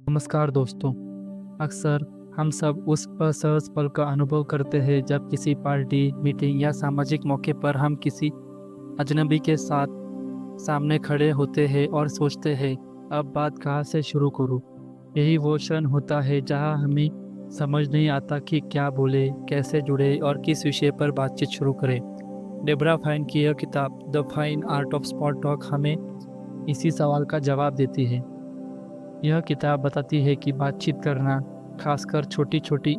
नमस्कार दोस्तों। अक्सर हम सब उस असहज पल का अनुभव करते हैं जब किसी पार्टी, मीटिंग या सामाजिक मौके पर हम किसी अजनबी के साथ सामने खड़े होते हैं और सोचते हैं, अब बात कहाँ से शुरू करूँ। यही वो क्षण होता है जहाँ हमें समझ नहीं आता कि क्या बोले, कैसे जुड़े और किस विषय पर बातचीत शुरू करें। डेब्रा फाइन की यह किताब the fine art of small talk हमें इसी सवाल का जवाब देती है। यह किताब बताती है कि बातचीत करना, खासकर छोटी-छोटी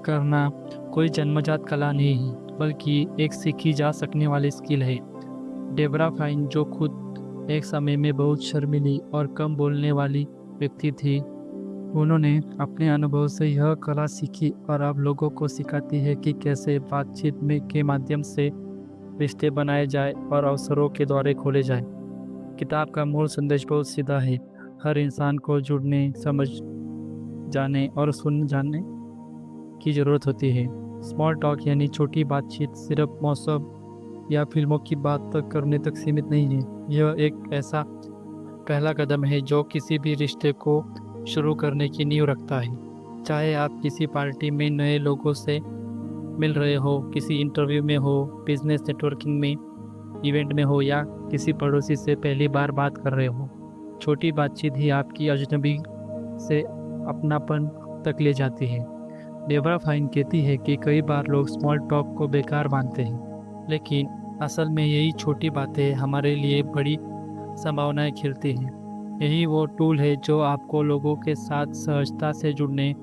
करना, कोई जन्मजात कला नहीं है, बल्कि एक सीखी जा सकने वाली स्किल है। डेब्रा फाइन, जो खुद एक समय में बहुत शर्मीली और कम बोलने वाली व्यक्ति थी, उन्होंने अपने अनुभव से यह कला सीखी और अब लोगों को सिखाती है कि कैसे बातचीत में के माध्यम से रिश्ते बनाए जाए और अवसरों के द्वारे खोले जाए। किताब का मूल संदेश बहुत सीधा है। हर इंसान को जुड़ने, समझ जाने और सुन जाने की ज़रूरत होती है। स्मॉल टॉक यानी छोटी बातचीत सिर्फ मौसम या फिल्मों की बात तक करने तक सीमित नहीं है। यह एक ऐसा पहला कदम है जो किसी भी रिश्ते को शुरू करने की नींव रखता है। चाहे आप किसी पार्टी में नए लोगों से मिल रहे हो, किसी इंटरव्यू में हो, बिजनेस नेटवर्किंग में, इवेंट में हो या किसी पड़ोसी से पहली बार बात कर रहे हो, छोटी बातचीत ही आपकी अजनबी से अपनापन तक ले जाती है। डेब्रा फाइन कहती है कि कई बार लोग स्मॉल टॉक को बेकार मानते हैं, लेकिन असल में यही छोटी बातें हमारे लिए बड़ी संभावनाएं खिलती हैं। यही वो टूल है जो आपको लोगों के साथ सहजता से जुड़ने,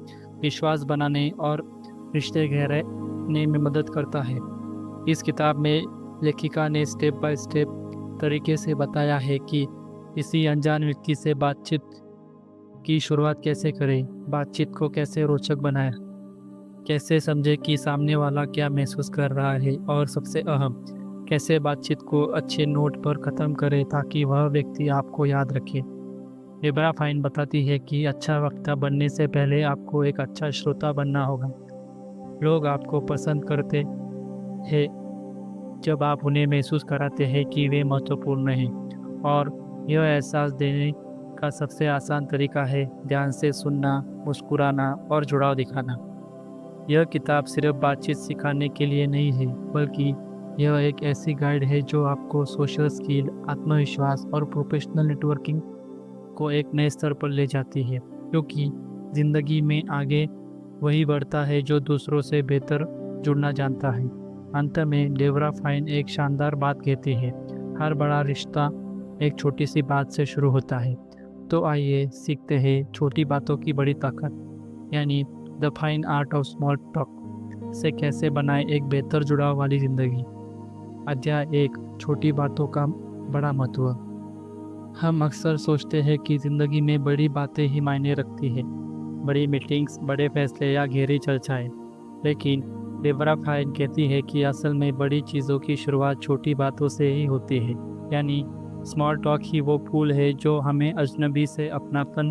विश्वास बनाने और रिश्ते गहराने में मदद करता है। इस किताब में लेखिका ने स्टेप बाय स्टेप तरीके से बताया है कि किसी अनजान व्यक्ति से बातचीत की शुरुआत कैसे करें, बातचीत को कैसे रोचक बनाएं, कैसे समझे कि सामने वाला क्या महसूस कर रहा है और सबसे अहम, कैसे बातचीत को अच्छे नोट पर ख़त्म करें ताकि वह व्यक्ति आपको याद रखे। डेब्रा फाइन बताती है कि अच्छा वक्ता बनने से पहले आपको एक अच्छा श्रोता बनना होगा। लोग आपको पसंद करते हैं जब आप उन्हें महसूस कराते हैं कि वे महत्वपूर्ण हैं, और यह एहसास देने का सबसे आसान तरीका है ध्यान से सुनना, मुस्कुराना और जुड़ाव दिखाना। यह किताब सिर्फ बातचीत सिखाने के लिए नहीं है, बल्कि यह एक ऐसी गाइड है जो आपको सोशल स्किल, आत्मविश्वास और प्रोफेशनल नेटवर्किंग को एक नए स्तर पर ले जाती है, क्योंकि ज़िंदगी में आगे वही बढ़ता है जो दूसरों से बेहतर जुड़ना जानता है। अंत में डेब्रा फाइन एक शानदार बात कहती है, हर बड़ा रिश्ता एक छोटी सी बात से शुरू होता है। तो आइए सीखते हैं छोटी बातों की बड़ी ताकत, यानी the fine art of small talk से कैसे बनाएं एक बेहतर जुड़ाव वाली ज़िंदगी। अध्याय 1, छोटी बातों का बड़ा महत्व। हम अक्सर सोचते हैं कि ज़िंदगी में बड़ी बातें ही मायने रखती हैं, बड़ी मीटिंग्स, बड़े फैसले या गहरी चर्चाएं। लेकिन डेब्रा फाइन कहती है कि असल में बड़ी चीज़ों की शुरुआत छोटी बातों से ही होती है। यानी स्मॉल टॉक ही वो फूल है जो हमें अजनबी से अपनापन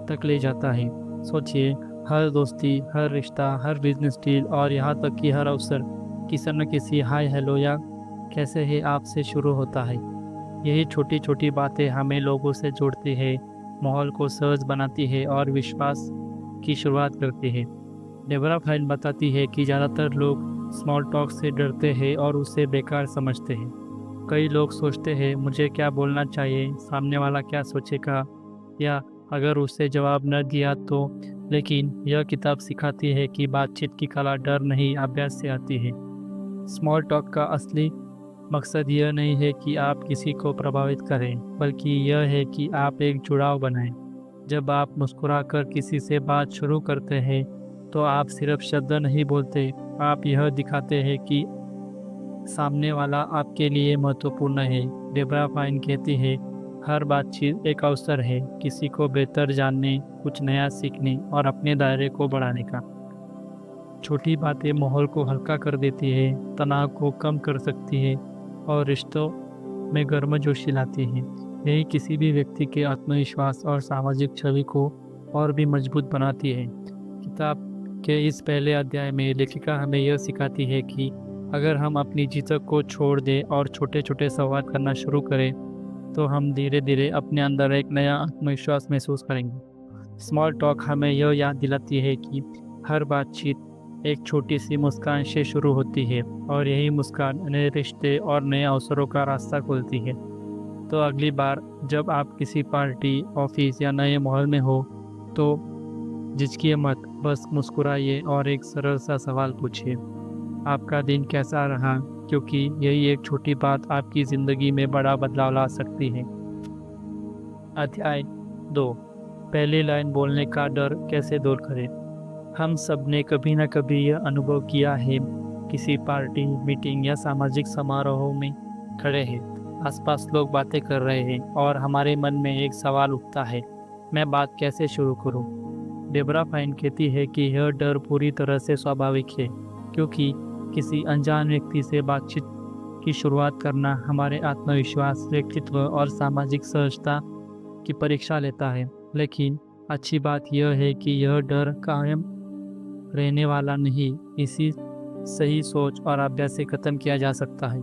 तक ले जाता है। सोचिए, हर दोस्ती, हर रिश्ता, हर बिजनेस डील और यहाँ तक कि हर अवसर किसी न किसी हाय हेलो या कैसे है आपसे शुरू होता है। यही छोटी छोटी बातें हमें लोगों से जोड़ती है, माहौल को सहज बनाती है और विश्वास की शुरुआत करती है। डेब्रा फाइन बताती है कि ज़्यादातर लोग स्मॉल टॉक से डरते हैं और उसे बेकार समझते हैं। कई लोग सोचते हैं, मुझे क्या बोलना चाहिए, सामने वाला क्या सोचेगा, या अगर उसे जवाब न दिया तो। लेकिन यह किताब सिखाती है कि बातचीत की कला डर नहीं, अभ्यास से आती है। स्मॉल टॉक का असली मकसद यह नहीं है कि आप किसी को प्रभावित करें, बल्कि यह है कि आप एक जुड़ाव बनाएं। जब आप मुस्कुराकर किसी से बात शुरू करते हैं, तो आप सिर्फ शब्द नहीं बोलते, आप यह दिखाते हैं कि सामने वाला आपके लिए महत्वपूर्ण है। डेब्रा फाइन कहती है, हर बातचीत एक अवसर है किसी को बेहतर जानने, कुछ नया सीखने और अपने दायरे को बढ़ाने का। छोटी बातें माहौल को हल्का कर देती है, तनाव को कम कर सकती है और रिश्तों में गर्मजोशी लाती है। यही किसी भी व्यक्ति के आत्मविश्वास और सामाजिक छवि को और भी मजबूत बनाती है। किताब के इस पहले अध्याय में लेखिका हमें यह सिखाती है कि अगर हम अपनी झिझक को छोड़ दें और छोटे छोटे संवाद करना शुरू करें, तो हम धीरे धीरे अपने अंदर एक नया आत्मविश्वास महसूस करेंगे। स्मॉल टॉक हमें यह याद दिलाती है कि हर बातचीत एक छोटी सी मुस्कान से शुरू होती है और यही मुस्कान नए रिश्ते और नए अवसरों का रास्ता खोलती है। तो अगली बार जब आप किसी पार्टी, ऑफिस या नए माहौल में हो, तो झिझकिए मत, बस मुस्कुराइए और एक सरल सा सवाल पूछिए, आपका दिन कैसा रहा? क्योंकि यही एक छोटी बात आपकी ज़िंदगी में बड़ा बदलाव ला सकती है। अध्याय 2, पहली लाइन बोलने का डर कैसे दूर करें। हम सब ने कभी न कभी यह अनुभव किया है, किसी पार्टी, मीटिंग या सामाजिक समारोह में खड़े हैं, आसपास लोग बातें कर रहे हैं और हमारे मन में एक सवाल उठता है, मैं बात कैसे शुरू करूं? डेबरा फाइन कहती है कि यह डर पूरी तरह से स्वाभाविक है, क्योंकि किसी अनजान व्यक्ति से बातचीत की शुरुआत करना हमारे आत्मविश्वास, व्यक्तित्व और सामाजिक सहजता की परीक्षा लेता है। लेकिन अच्छी बात यह है कि यह डर कायम रहने वाला नहीं, इसी सही सोच और अभ्यास से ख़त्म किया जा सकता है।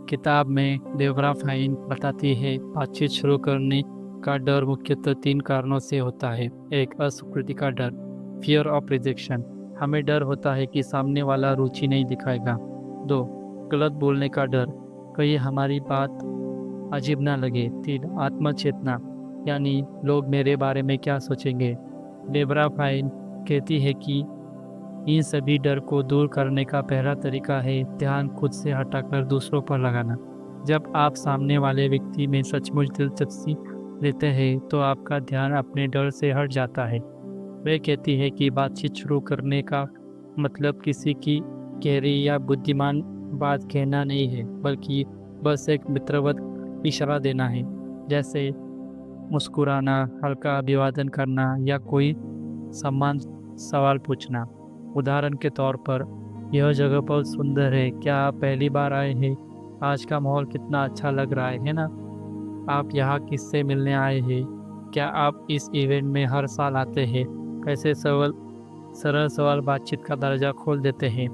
किताब में डेबरा फाइन बताती है, बातचीत शुरू करने का डर मुख्यतः 3 कारणों से होता है। 1, अस्वीकृति का डर, फियर ऑफ रिजेक्शन, हमें डर होता है कि सामने वाला रुचि नहीं दिखाएगा। 2, गलत बोलने का डर, कहीं हमारी बात अजीब ना लगे। 3, आत्मचेतना, यानी लोग मेरे बारे में क्या सोचेंगे। डेबरा फाइन कहती है कि इन सभी डर को दूर करने का पहला तरीका है ध्यान खुद से हटाकर दूसरों पर लगाना। जब आप सामने वाले व्यक्ति में सचमुच दिलचस्पी लेते हैं तो आपका ध्यान अपने डर से हट जाता है। वह कहती है कि बातचीत शुरू करने का मतलब किसी की गहरी या बुद्धिमान बात कहना नहीं है, बल्कि बस एक मित्रवत इशारा देना है, जैसे मुस्कुराना, हल्का अभिवादन करना या कोई सम्मान सवाल पूछना। उदाहरण के तौर पर, यह जगह बहुत सुंदर है, क्या आप पहली बार आए हैं? आज का माहौल कितना अच्छा लग रहा है ना? आप यहाँ किससे मिलने आए हैं? क्या आप इस इवेंट में हर साल आते हैं? कैसे सरल सवाल बातचीत का दर्जा खोल देते हैं।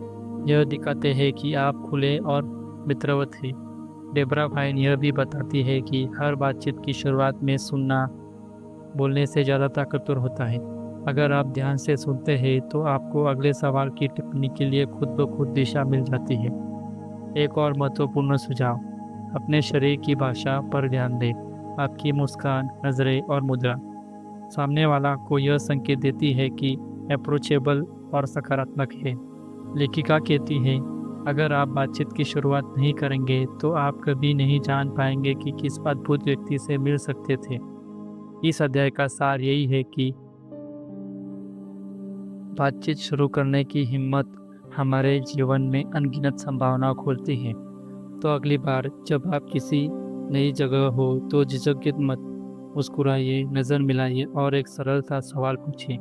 यह दिखाते हैं कि आप खुले और मित्रवत हैं। डेबरा फाइन यह भी बताती है कि हर बातचीत की शुरुआत में सुनना बोलने से ज़्यादा ताकतवर होता है। अगर आप ध्यान से सुनते हैं तो आपको अगले सवाल की टिप्पणी के लिए खुद ब खुद दिशा मिल जाती है। एक और महत्वपूर्ण सुझाव, अपने शरीर की भाषा पर ध्यान दें। आपकी मुस्कान, नज़रें और मुद्रा सामने वाला को यह संकेत देती है कि अप्रोचेबल और सकारात्मक है। लेखिका कहती है, अगर आप बातचीत की शुरुआत नहीं करेंगे तो आप कभी नहीं जान पाएंगे कि किस अद्भुत व्यक्ति से मिल सकते थे। इस अध्याय का सार यही है कि बातचीत शुरू करने की हिम्मत हमारे जीवन में अनगिनत संभावनाएं खोलती है। तो अगली बार जब आप किसी नई जगह हो तो झिझकिए मत, मुस्कुराइए, नज़र मिलाइए और एक सरल सा सवाल पूछिए।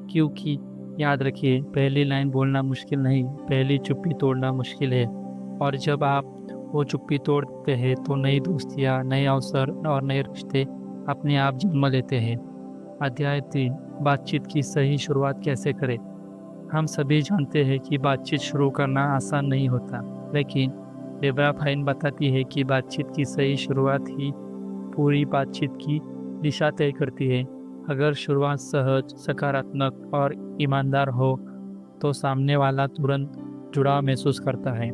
क्योंकि याद रखिए, पहली लाइन बोलना मुश्किल नहीं, पहली चुप्पी तोड़ना मुश्किल है। और जब आप वो चुप्पी तोड़ते हैं तो नई दोस्तियाँ, नए अवसर और नए रिश्ते अपने आप जन्म लेते हैं। अध्याय 3, बातचीत की सही शुरुआत कैसे करें। हम सभी जानते हैं कि बातचीत शुरू करना आसान नहीं होता, लेकिन डेबरा फाइन बताती है कि बातचीत की सही शुरुआत ही पूरी बातचीत की दिशा तय करती है। अगर शुरुआत सहज, सकारात्मक और ईमानदार हो तो सामने वाला तुरंत जुड़ाव महसूस करता है।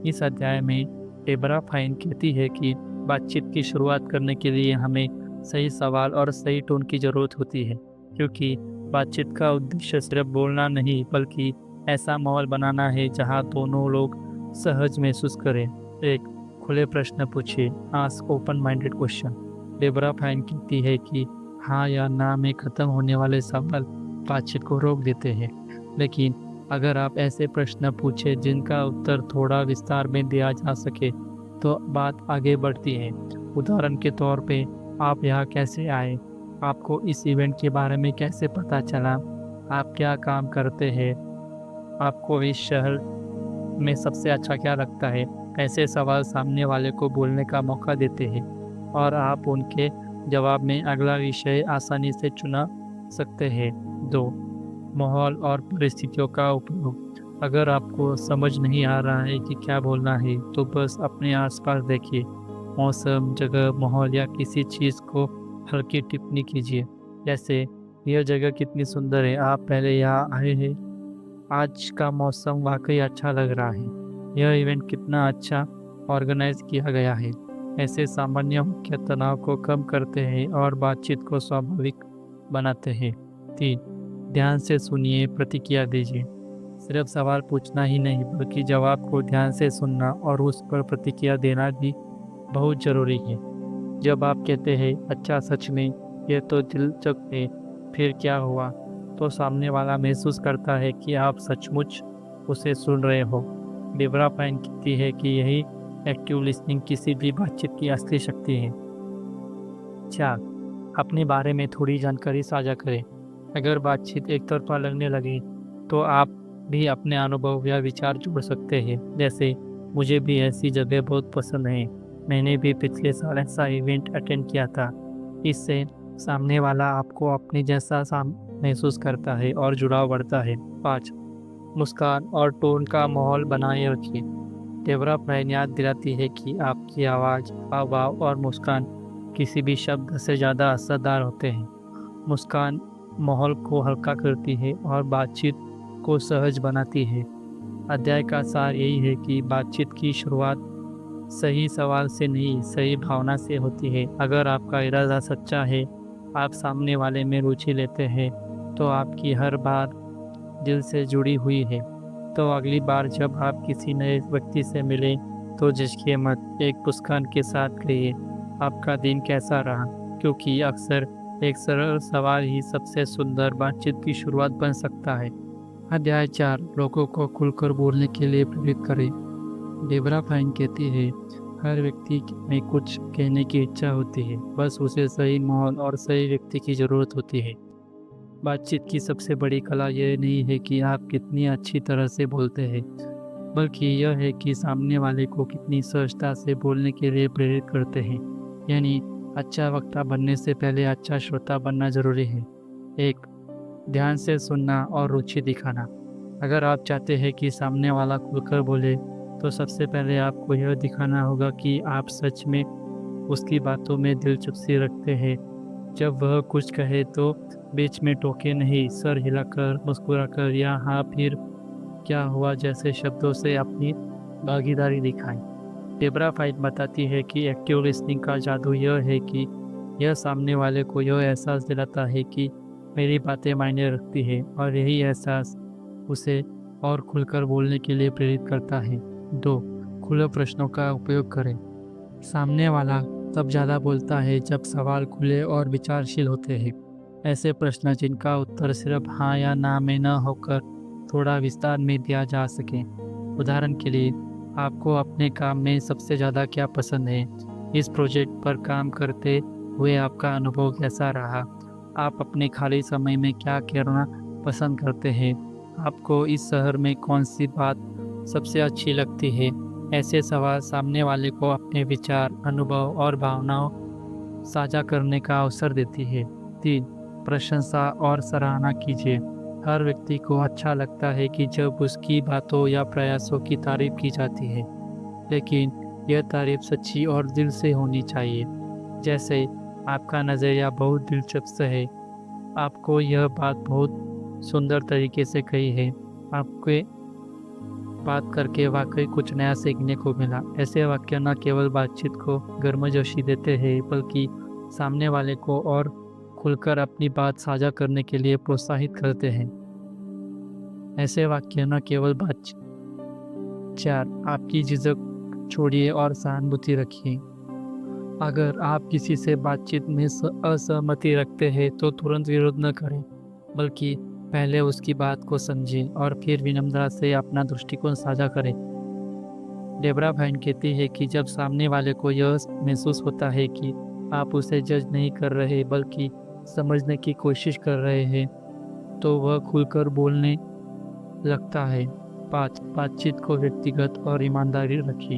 इस अध्याय में डेबरा फाइन कहती है कि बातचीत की शुरुआत करने के लिए हमें सही सवाल और सही टोन की ज़रूरत होती है, क्योंकि बातचीत का उद्देश्य सिर्फ बोलना नहीं बल्कि ऐसा माहौल बनाना है जहां दोनों लोग सहज महसूस करें। एक खुले प्रश्न पूछिए, ask open minded question. Debra fine कहती है कि हाँ या ना में ख़त्म होने वाले सवाल बातचीत को रोक देते हैं, लेकिन अगर आप ऐसे प्रश्न पूछें जिनका उत्तर थोड़ा विस्तार में दिया जा सके तो बात आगे बढ़ती है। उदाहरण के तौर पे, आप यहाँ कैसे आए? आपको इस इवेंट के बारे में कैसे पता चला? आप क्या काम करते हैं? आपको इस शहर में सबसे अच्छा क्या लगता है? ऐसे सवाल सामने वाले को बोलने का मौका देते हैं और आप उनके जवाब में अगला विषय आसानी से चुना सकते हैं। 2, माहौल और परिस्थितियों का उपयोग। अगर आपको समझ नहीं आ रहा है कि क्या बोलना है तो बस अपने आसपास देखिए, मौसम, जगह, माहौल या किसी चीज़ को हल्की टिप्पणी कीजिए, जैसे यह जगह कितनी सुंदर है, आप पहले यहाँ आए हैं? आज का मौसम वाकई अच्छा लग रहा है। यह इवेंट कितना अच्छा ऑर्गेनाइज किया गया है। ऐसे सामान्य मुख्य तनाव को कम करते हैं और बातचीत को स्वाभाविक बनाते हैं। 3, ध्यान से सुनिए, प्रतिक्रिया दीजिए। सिर्फ सवाल पूछना ही नहीं बल्कि जवाब को ध्यान से सुनना और उस पर प्रतिक्रिया देना भी बहुत ज़रूरी है। जब आप कहते हैं अच्छा, सच में यह तो दिलचस्प है, फिर क्या हुआ, तो सामने वाला महसूस करता है कि आप सचमुच उसे सुन रहे हो। डेबरा फाइन कहती है कि यही एक्टिव लिसनिंग किसी भी बातचीत की असली शक्ति है। 4, अपने बारे में थोड़ी जानकारी साझा करें। अगर बातचीत एक तरफा लगने लगे तो आप भी अपने अनुभव या विचार जोड़ सकते हैं, जैसे मुझे भी ऐसी जगह बहुत पसंद है, मैंने भी पिछले साल ऐसा इवेंट अटेंड किया था। इससे सामने वाला आपको अपने जैसा महसूस करता है और जुड़ाव बढ़ता है। 5, मुस्कान और टोन का माहौल बनाए रखिए। डेबरा फ्राइन याद दिलाती है कि आपकी आवाज़, हाव-भाव और मुस्कान किसी भी शब्द से ज़्यादा असरदार होते हैं। मुस्कान माहौल को हल्का करती है और बातचीत को सहज बनाती है। अध्याय का सार यही है कि बातचीत की शुरुआत सही सवाल से नहीं, सही भावना से होती है। अगर आपका इरादा सच्चा है, आप सामने वाले में रुचि लेते हैं, तो आपकी हर बात दिल से जुड़ी हुई है। तो अगली बार जब आप किसी नए व्यक्ति से मिलें, तो झिझकिए मत, एक मुस्कान के साथ कहिए, आपका दिन कैसा रहा? क्योंकि अक्सर एक सरल सवाल ही सबसे सुंदर बातचीत की शुरुआत बन सकता है। अध्याय 4, लोगों को खुलकर बोलने के लिए प्रेरित करें। डेबरा फाइन कहती है, हर व्यक्ति में कुछ कहने की इच्छा होती है, बस उसे सही माहौल और सही व्यक्ति की ज़रूरत होती है। बातचीत की सबसे बड़ी कला यह नहीं है कि आप कितनी अच्छी तरह से बोलते हैं, बल्कि यह है कि सामने वाले को कितनी सहजता से बोलने के लिए प्रेरित करते हैं। यानी अच्छा वक्ता बनने से पहले अच्छा श्रोता बनना ज़रूरी है। 1, ध्यान से सुनना और रुचि दिखाना। अगर आप चाहते हैं कि सामने वाला खुलकर बोले, तो सबसे पहले आपको यह दिखाना होगा कि आप सच में उसकी बातों में दिलचस्पी रखते हैं। जब वह कुछ कहे तो बीच में टोके नहीं, सर हिलाकर, मुस्कुराकर या हाँ फिर क्या हुआ जैसे शब्दों से अपनी भागीदारी दिखाएं। डेबरा फाइन बताती है कि एक्टिव लिसनिंग का जादू यह है कि यह सामने वाले को यह एहसास दिलाता है कि मेरी बातें मायने रखती है और यही एहसास उसे और खुलकर बोलने के लिए प्रेरित करता है। 2, खुले प्रश्नों का उपयोग करें। सामने वाला तब ज़्यादा बोलता है जब सवाल खुले और विचारशील होते हैं। ऐसे प्रश्न जिनका उत्तर सिर्फ हाँ या ना में न होकर थोड़ा विस्तार में दिया जा सके। उदाहरण के लिए, आपको अपने काम में सबसे ज़्यादा क्या पसंद है? इस प्रोजेक्ट पर काम करते हुए आपका अनुभव कैसा रहा? आप अपने खाली समय में क्या करना पसंद करते हैं? आपको इस शहर में कौन सी बात सबसे अच्छी लगती है? ऐसे सवाल सामने वाले को अपने विचार, अनुभव और भावनाओं साझा करने का अवसर देती है। 3, प्रशंसा और सराहना कीजिए। हर व्यक्ति को अच्छा लगता है कि जब उसकी बातों या प्रयासों की तारीफ की जाती है, लेकिन यह तारीफ सच्ची और दिल से होनी चाहिए। जैसे, आपका नज़रिया बहुत दिलचस्प है, आपको यह बात बहुत सुंदर तरीके से कही है, आपके बात करके वाकई कुछ नया सीखने को मिला। ऐसे वाक्य न केवल बातचीत को गर्मजोशी देते हैं, बल्कि सामने वाले को और खुलकर अपनी बात साझा करने के लिए प्रोत्साहित करते हैं। ऐसे वाक्य न केवल बातचीत। 4, आपकी झिझक छोड़िए और सहानुभूति रखिए। अगर आप किसी से बातचीत में असहमति रखते हैं, तो तुरंत विरोध न करें, बल्कि पहले उसकी बात को समझें और फिर विनम्रता से अपना दृष्टिकोण साझा करें। डेबरा फाइन कहती है कि जब सामने वाले को यह महसूस होता है कि आप उसे जज नहीं कर रहे बल्कि समझने की कोशिश कर रहे हैं, तो वह खुलकर बोलने लगता है। 5, बातचीत को व्यक्तिगत और ईमानदारी रखिए।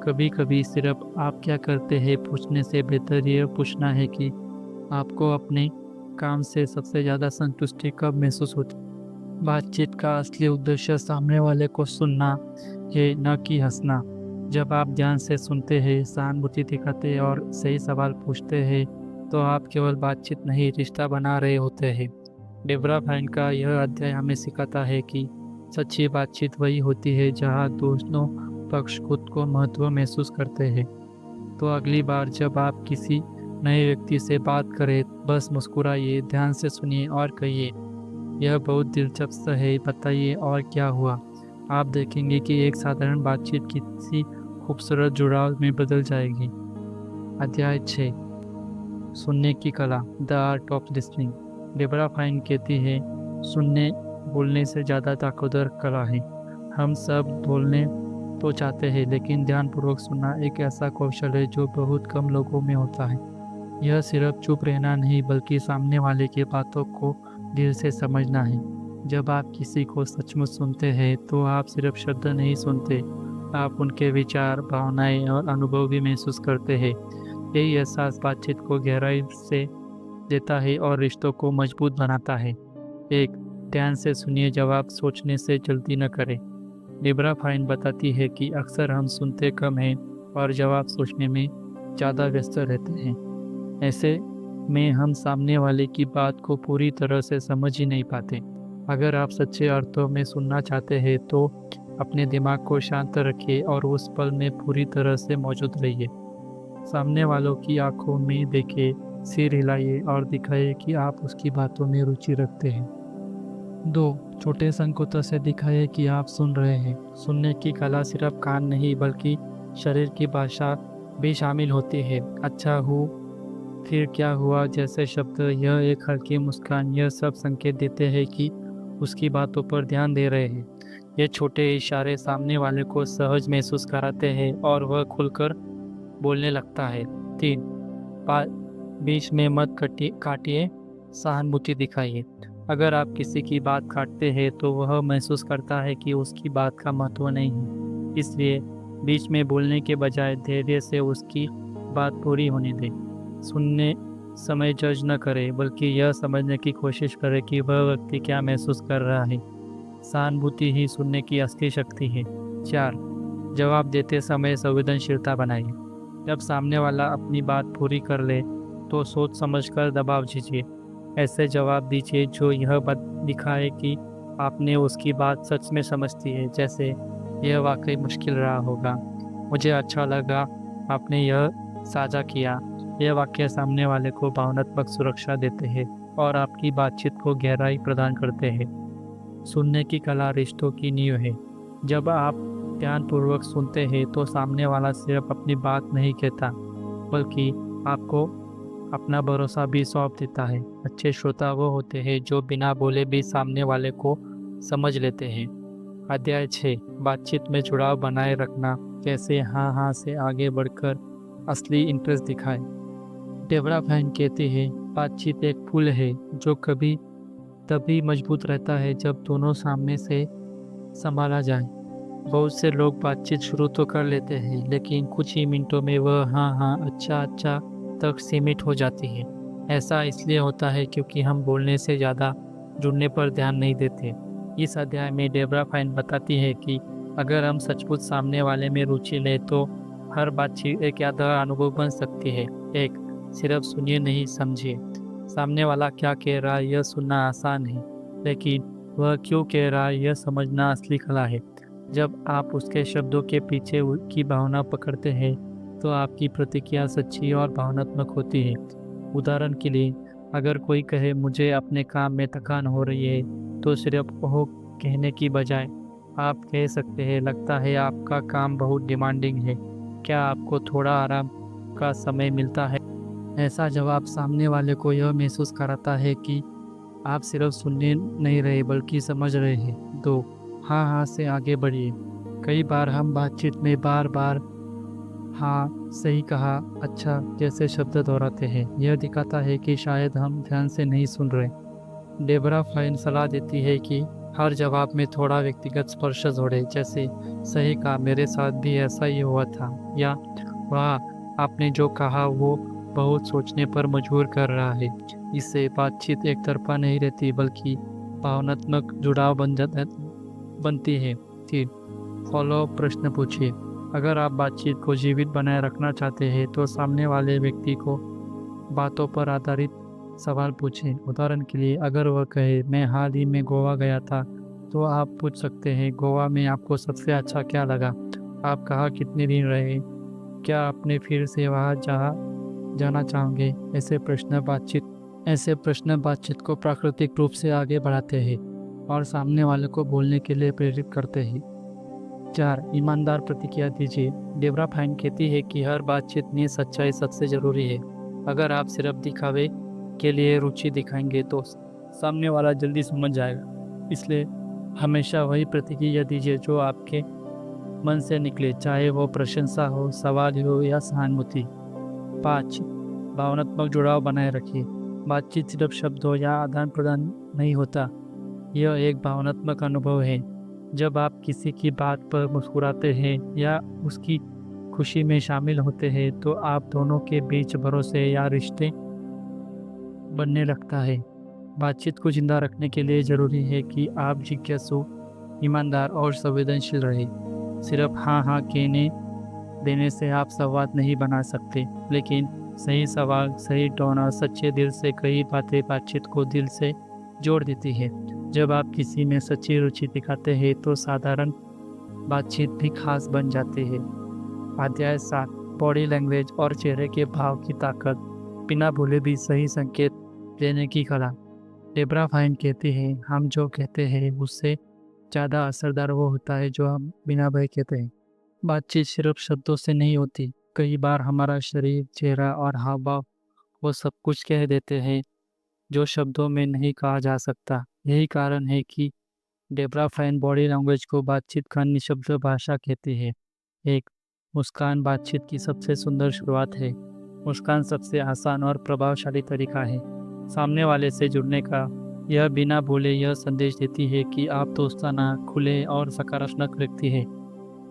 कभी कभी सिर्फ आप क्या करते हैं पूछने से बेहतर यह पूछना है कि आपको अपने काम से सबसे ज़्यादा संतुष्टि कब महसूस होती है। बातचीत का असली उद्देश्य सामने वाले को सुनना है, न कि हंसना। जब आप ध्यान से सुनते हैं, सहानुभूति दिखाते हैं और सही सवाल पूछते हैं, तो आप केवल बातचीत नहीं, रिश्ता बना रहे होते हैं। डेबरा फाइन का यह अध्याय हमें सिखाता है कि सच्ची बातचीत वही होती है जहाँ दोनों पक्ष खुद को महत्व महसूस करते हैं। तो अगली बार जब आप किसी नए व्यक्ति से बात करें, बस मुस्कुराइए, ध्यान से सुनिए और कहिए, यह बहुत दिलचस्प है, बताइए और क्या हुआ। आप देखेंगे कि एक साधारण बातचीत किसी खूबसूरत जुड़ाव में बदल जाएगी। अध्याय 6, सुनने की कला, the art of listening. Debra fine कहती है, सुनने बोलने से ज़्यादा ताकतवर कला है। हम सब बोलने तो चाहते हैं, लेकिन ध्यानपूर्वक सुनना एक ऐसा कौशल है जो बहुत कम लोगों में होता है। यह सिर्फ चुप रहना नहीं, बल्कि सामने वाले की बातों को दिल से समझना है। जब आप किसी को सचमुच सुनते हैं तो आप सिर्फ शब्द नहीं सुनते, आप उनके विचार, भावनाएं और अनुभव भी महसूस करते हैं। यही एहसास बातचीत को गहराई से देता है और रिश्तों को मजबूत बनाता है। एक, ध्यान से सुनिए, जवाब सोचने से जल्दी न करें। डेबरा फाइन बताती है कि अक्सर हम सुनते कम हैं और जवाब सोचने में ज़्यादा व्यस्त रहते हैं। ऐसे में हम सामने वाले की बात को पूरी तरह से समझ ही नहीं पाते। अगर आप सच्चे अर्थों में सुनना चाहते हैं तो अपने दिमाग को शांत रखिए और उस पल में पूरी तरह से मौजूद रहिए। सामने वालों की आंखों में देखिए, सिर हिलाइए और दिखाइए कि आप उसकी बातों में रुचि रखते हैं। 2, छोटे संकोचों से दिखाइए कि आप सुन रहे हैं। सुनने की कला सिर्फ कान नहीं, बल्कि शरीर की भाषा भी शामिल होती है। अच्छा हूँ, फिर क्या हुआ जैसे शब्द, यह एक हल्की मुस्कान, यह सब संकेत देते हैं कि उसकी बातों पर ध्यान दे रहे हैं। ये छोटे इशारे सामने वाले को सहज महसूस कराते हैं और वह खुलकर बोलने लगता है। 3, बीच में मत काटिए, सहानुभूति दिखाइए। अगर आप किसी की बात काटते हैं तो वह महसूस करता है कि उसकी बात का महत्व नहीं है। इसलिए बीच में बोलने के बजाय धैर्य से उसकी बात पूरी होने दें। सुनने समय जज न करें, बल्कि यह समझने की कोशिश करें कि वह व्यक्ति क्या महसूस कर रहा है। सहानुभूति ही सुनने की असली शक्ति है। 4, जवाब देते समय संवेदनशीलता बनाइए। जब सामने वाला अपनी बात पूरी कर ले तो सोच समझकर दबाव दीजिए। ऐसे जवाब दीजिए जो यह बात दिखाए कि आपने उसकी बात सच में समझती है, जैसे यह वाकई मुश्किल रहा होगा, मुझे अच्छा लगा आपने यह साझा किया। यह वाक्य सामने वाले को भावनात्मक सुरक्षा देते हैं और आपकी बातचीत को गहराई प्रदान करते हैं। सुनने की कला रिश्तों की नींव है। जब आप ध्यानपूर्वक सुनते हैं तो सामने वाला सिर्फ अपनी बात नहीं कहता, बल्कि आपको अपना भरोसा भी सौंप देता है। अच्छे श्रोता वो होते हैं जो बिना बोले भी सामने वाले को समझ लेते हैं। अध्याय 6, बातचीत में जुड़ाव बनाए रखना, कैसे हाँ से आगे बढ़कर असली इंटरेस्ट दिखाए। डेबरा फाइन कहते हैं, बातचीत एक फूल है जो कभी तभी मजबूत रहता है जब दोनों सामने से संभाला जाए। बहुत से लोग बातचीत शुरू तो कर लेते हैं, लेकिन कुछ ही मिनटों में वह हाँ अच्छा तक सीमित हो जाती है। ऐसा इसलिए होता है क्योंकि हम बोलने से ज़्यादा जुड़ने पर ध्यान नहीं देते। इस अध्याय में डेबरा फाइन बताती है कि अगर हम सचमुच सामने वाले में रुचि लें तो हर बातचीत एक यादगार अनुभव बन सकती है। एक, सिर्फ सुनिए नहीं, समझिए। सामने वाला क्या कह रहा है यह सुनना आसान है, लेकिन वह क्यों कह रहा है यह समझना असली कला है। जब आप उसके शब्दों के पीछे की भावना पकड़ते हैं तो आपकी प्रतिक्रिया सच्ची और भावनात्मक होती है। उदाहरण के लिए, अगर कोई कहे मुझे अपने काम में थकान हो रही है, तो सिर्फ ओह कहने की बजाय आप कह सकते हैं, लगता है आपका काम बहुत डिमांडिंग है, क्या आपको थोड़ा आराम का समय मिलता है। ऐसा जवाब सामने वाले को यह महसूस कराता है कि आप सिर्फ सुनने नहीं रहे बल्कि समझ रहे हैं। 2, हाँ से आगे बढ़िए। कई बार हम बातचीत में बार बार हाँ, सही कहा, अच्छा जैसे शब्द दोहराते हैं। यह दिखाता है कि शायद हम ध्यान से नहीं सुन रहे। डेबरा फाइन सलाह देती है कि हर जवाब में थोड़ा व्यक्तिगत स्पर्श जोड़े, जैसे सही कहा, मेरे साथ भी ऐसा ही हुआ था, या वाह आपने जो कहा वो बहुत सोचने पर मजबूर कर रहा है। इससे बातचीत एक तरफा नहीं रहती बल्कि भावनात्मक जुड़ाव बनती है। 3, फॉलो प्रश्न पूछिए। अगर आप बातचीत को जीवित बनाए रखना चाहते हैं तो सामने वाले व्यक्ति को बातों पर आधारित सवाल पूछें। उदाहरण के लिए, अगर वह कहे मैं हाल ही में गोवा गया था, तो आप पूछ सकते हैं गोवा में आपको सबसे अच्छा क्या लगा? आप कहाँ कितने दिन रहे? क्या आपने फिर से वहाँ जाना चाहोगे? ऐसे प्रश्न बातचीत को प्राकृतिक रूप से आगे बढ़ाते हैं और सामने वाले को बोलने के लिए प्रेरित करते हैं। 4. ईमानदार प्रतिक्रिया दीजिए। डेब्रा फाइन कहती है कि हर बातचीत में सच्चाई सबसे जरूरी है। अगर आप सिर्फ दिखावे के लिए रुचि दिखाएंगे तो सामने वाला जल्दी समझ जाएगा। इसलिए हमेशा वही प्रतिक्रिया दीजिए जो आपके मन से निकले, चाहे वो प्रशंसा हो, सवाल हो या सहानुभूति। 5. भावनात्मक जुड़ाव बनाए रखिए। बातचीत सिर्फ शब्दों या आदान प्रदान नहीं होता, यह एक भावनात्मक अनुभव है। जब आप किसी की बात पर मुस्कुराते हैं या उसकी खुशी में शामिल होते हैं तो आप दोनों के बीच भरोसे या रिश्ते बनने लगता है। बातचीत को जिंदा रखने के लिए ज़रूरी है कि आप जिज्ञासु, ईमानदार और संवेदनशील रहें। सिर्फ हाँ हाँ कहने देने से आप संवाद नहीं बना सकते, लेकिन सही सवाल, सही टोन और सच्चे दिल से कई बातें बातचीत को दिल से जोड़ देती है। जब आप किसी में सच्ची रुचि दिखाते हैं तो साधारण बातचीत भी खास बन जाती है। अध्याय 7, बॉडी लैंग्वेज और चेहरे के भाव की ताकत। बिना बोले भी सही संकेत देने की कला। डेब्रा फाइन कहती है, हम जो कहते हैं उससे ज़्यादा असरदार वो होता है जो हम बिना भय कहते हैं। बातचीत सिर्फ शब्दों से नहीं होती, कई बार हमारा शरीर, चेहरा और हाव भाव वो सब कुछ कह देते हैं जो शब्दों में नहीं कहा जा सकता। यही कारण है कि डेब्रा फाइन बॉडी लैंग्वेज को बातचीत का निशब्द भाषा कहती है। एक, मुस्कान बातचीत की सबसे सुंदर शुरुआत है। मुस्कान सबसे आसान और प्रभावशाली तरीका है सामने वाले से जुड़ने का। यह बिना बोले यह संदेश देती है कि आप दोस्ताना, खुले और सकारात्मक व्यक्ति हैं।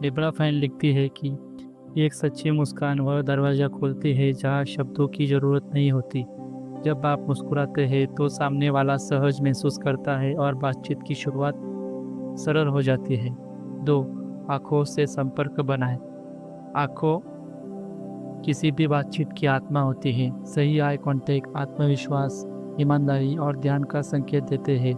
डेब्रा फाइन लिखती है कि एक सच्ची मुस्कान वह दरवाज़ा खोलती है जहाँ शब्दों की ज़रूरत नहीं होती। जब आप मुस्कुराते हैं तो सामने वाला सहज महसूस करता है और बातचीत की शुरुआत सरल हो जाती है। 2. आँखों से संपर्क बनाएं। आँखों किसी भी बातचीत की आत्मा होती है। सही आई कांटेक्ट आत्मविश्वास, ईमानदारी और ध्यान का संकेत देते हैं।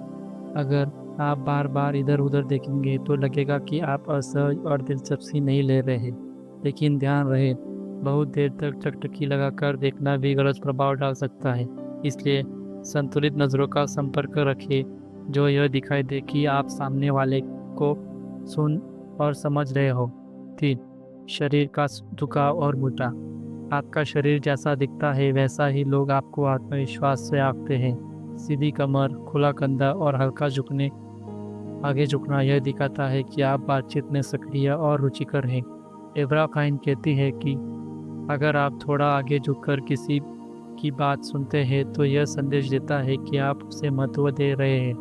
अगर आप बार बार इधर उधर देखेंगे तो लगेगा कि आप असहज और दिलचस्पी नहीं ले रहे हैं। लेकिन ध्यान रहे, बहुत देर तक टकटकी लगाकर देखना भी गलत प्रभाव डाल सकता है। इसलिए संतुलित नज़रों का संपर्क रखें जो यह दिखाई दे कि आप सामने वाले को सुन और समझ रहे हो। 3. शरीर का झुकाव और मुद्रा। आपका शरीर जैसा दिखता है वैसा ही लोग आपको आत्मविश्वास से आंकते हैं। सीधी कमर, खुला कंधा और हल्का आगे झुकना यह दिखाता है कि आप बातचीत में सक्रिय और रुचिकर हैं। डेब्रा फाइन कहती है कि अगर आप थोड़ा आगे झुककर किसी की बात सुनते हैं तो यह संदेश देता है कि आप उसे महत्व दे रहे हैं।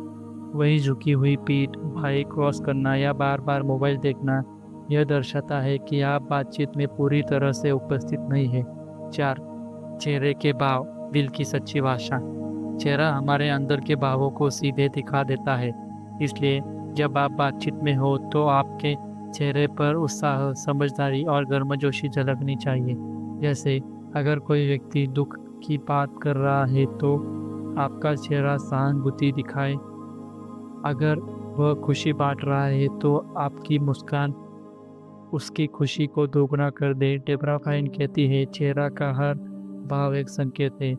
वही झुकी हुई पीठ, बाई क्रॉस करना या बार बार मोबाइल देखना यह दर्शाता है कि आप बातचीत में पूरी तरह से उपस्थित नहीं हैं। 4. चेहरे के भाव, दिल की सच्ची भाषा। चेहरा हमारे अंदर के भावों को सीधे दिखा देता है। इसलिए जब आप बातचीत में हो तो आपके चेहरे पर उत्साह, समझदारी और गर्मजोशी झलकनी चाहिए। जैसे अगर कोई व्यक्ति दुख की बात कर रहा है तो आपका चेहरा सहानुभूति दिखाए। अगर वह खुशी बांट रहा है तो आपकी मुस्कान उसकी खुशी को दोगुना कर दे। डेब्रा फाइन कहती है, चेहरा का हर भाव एक संकेत है,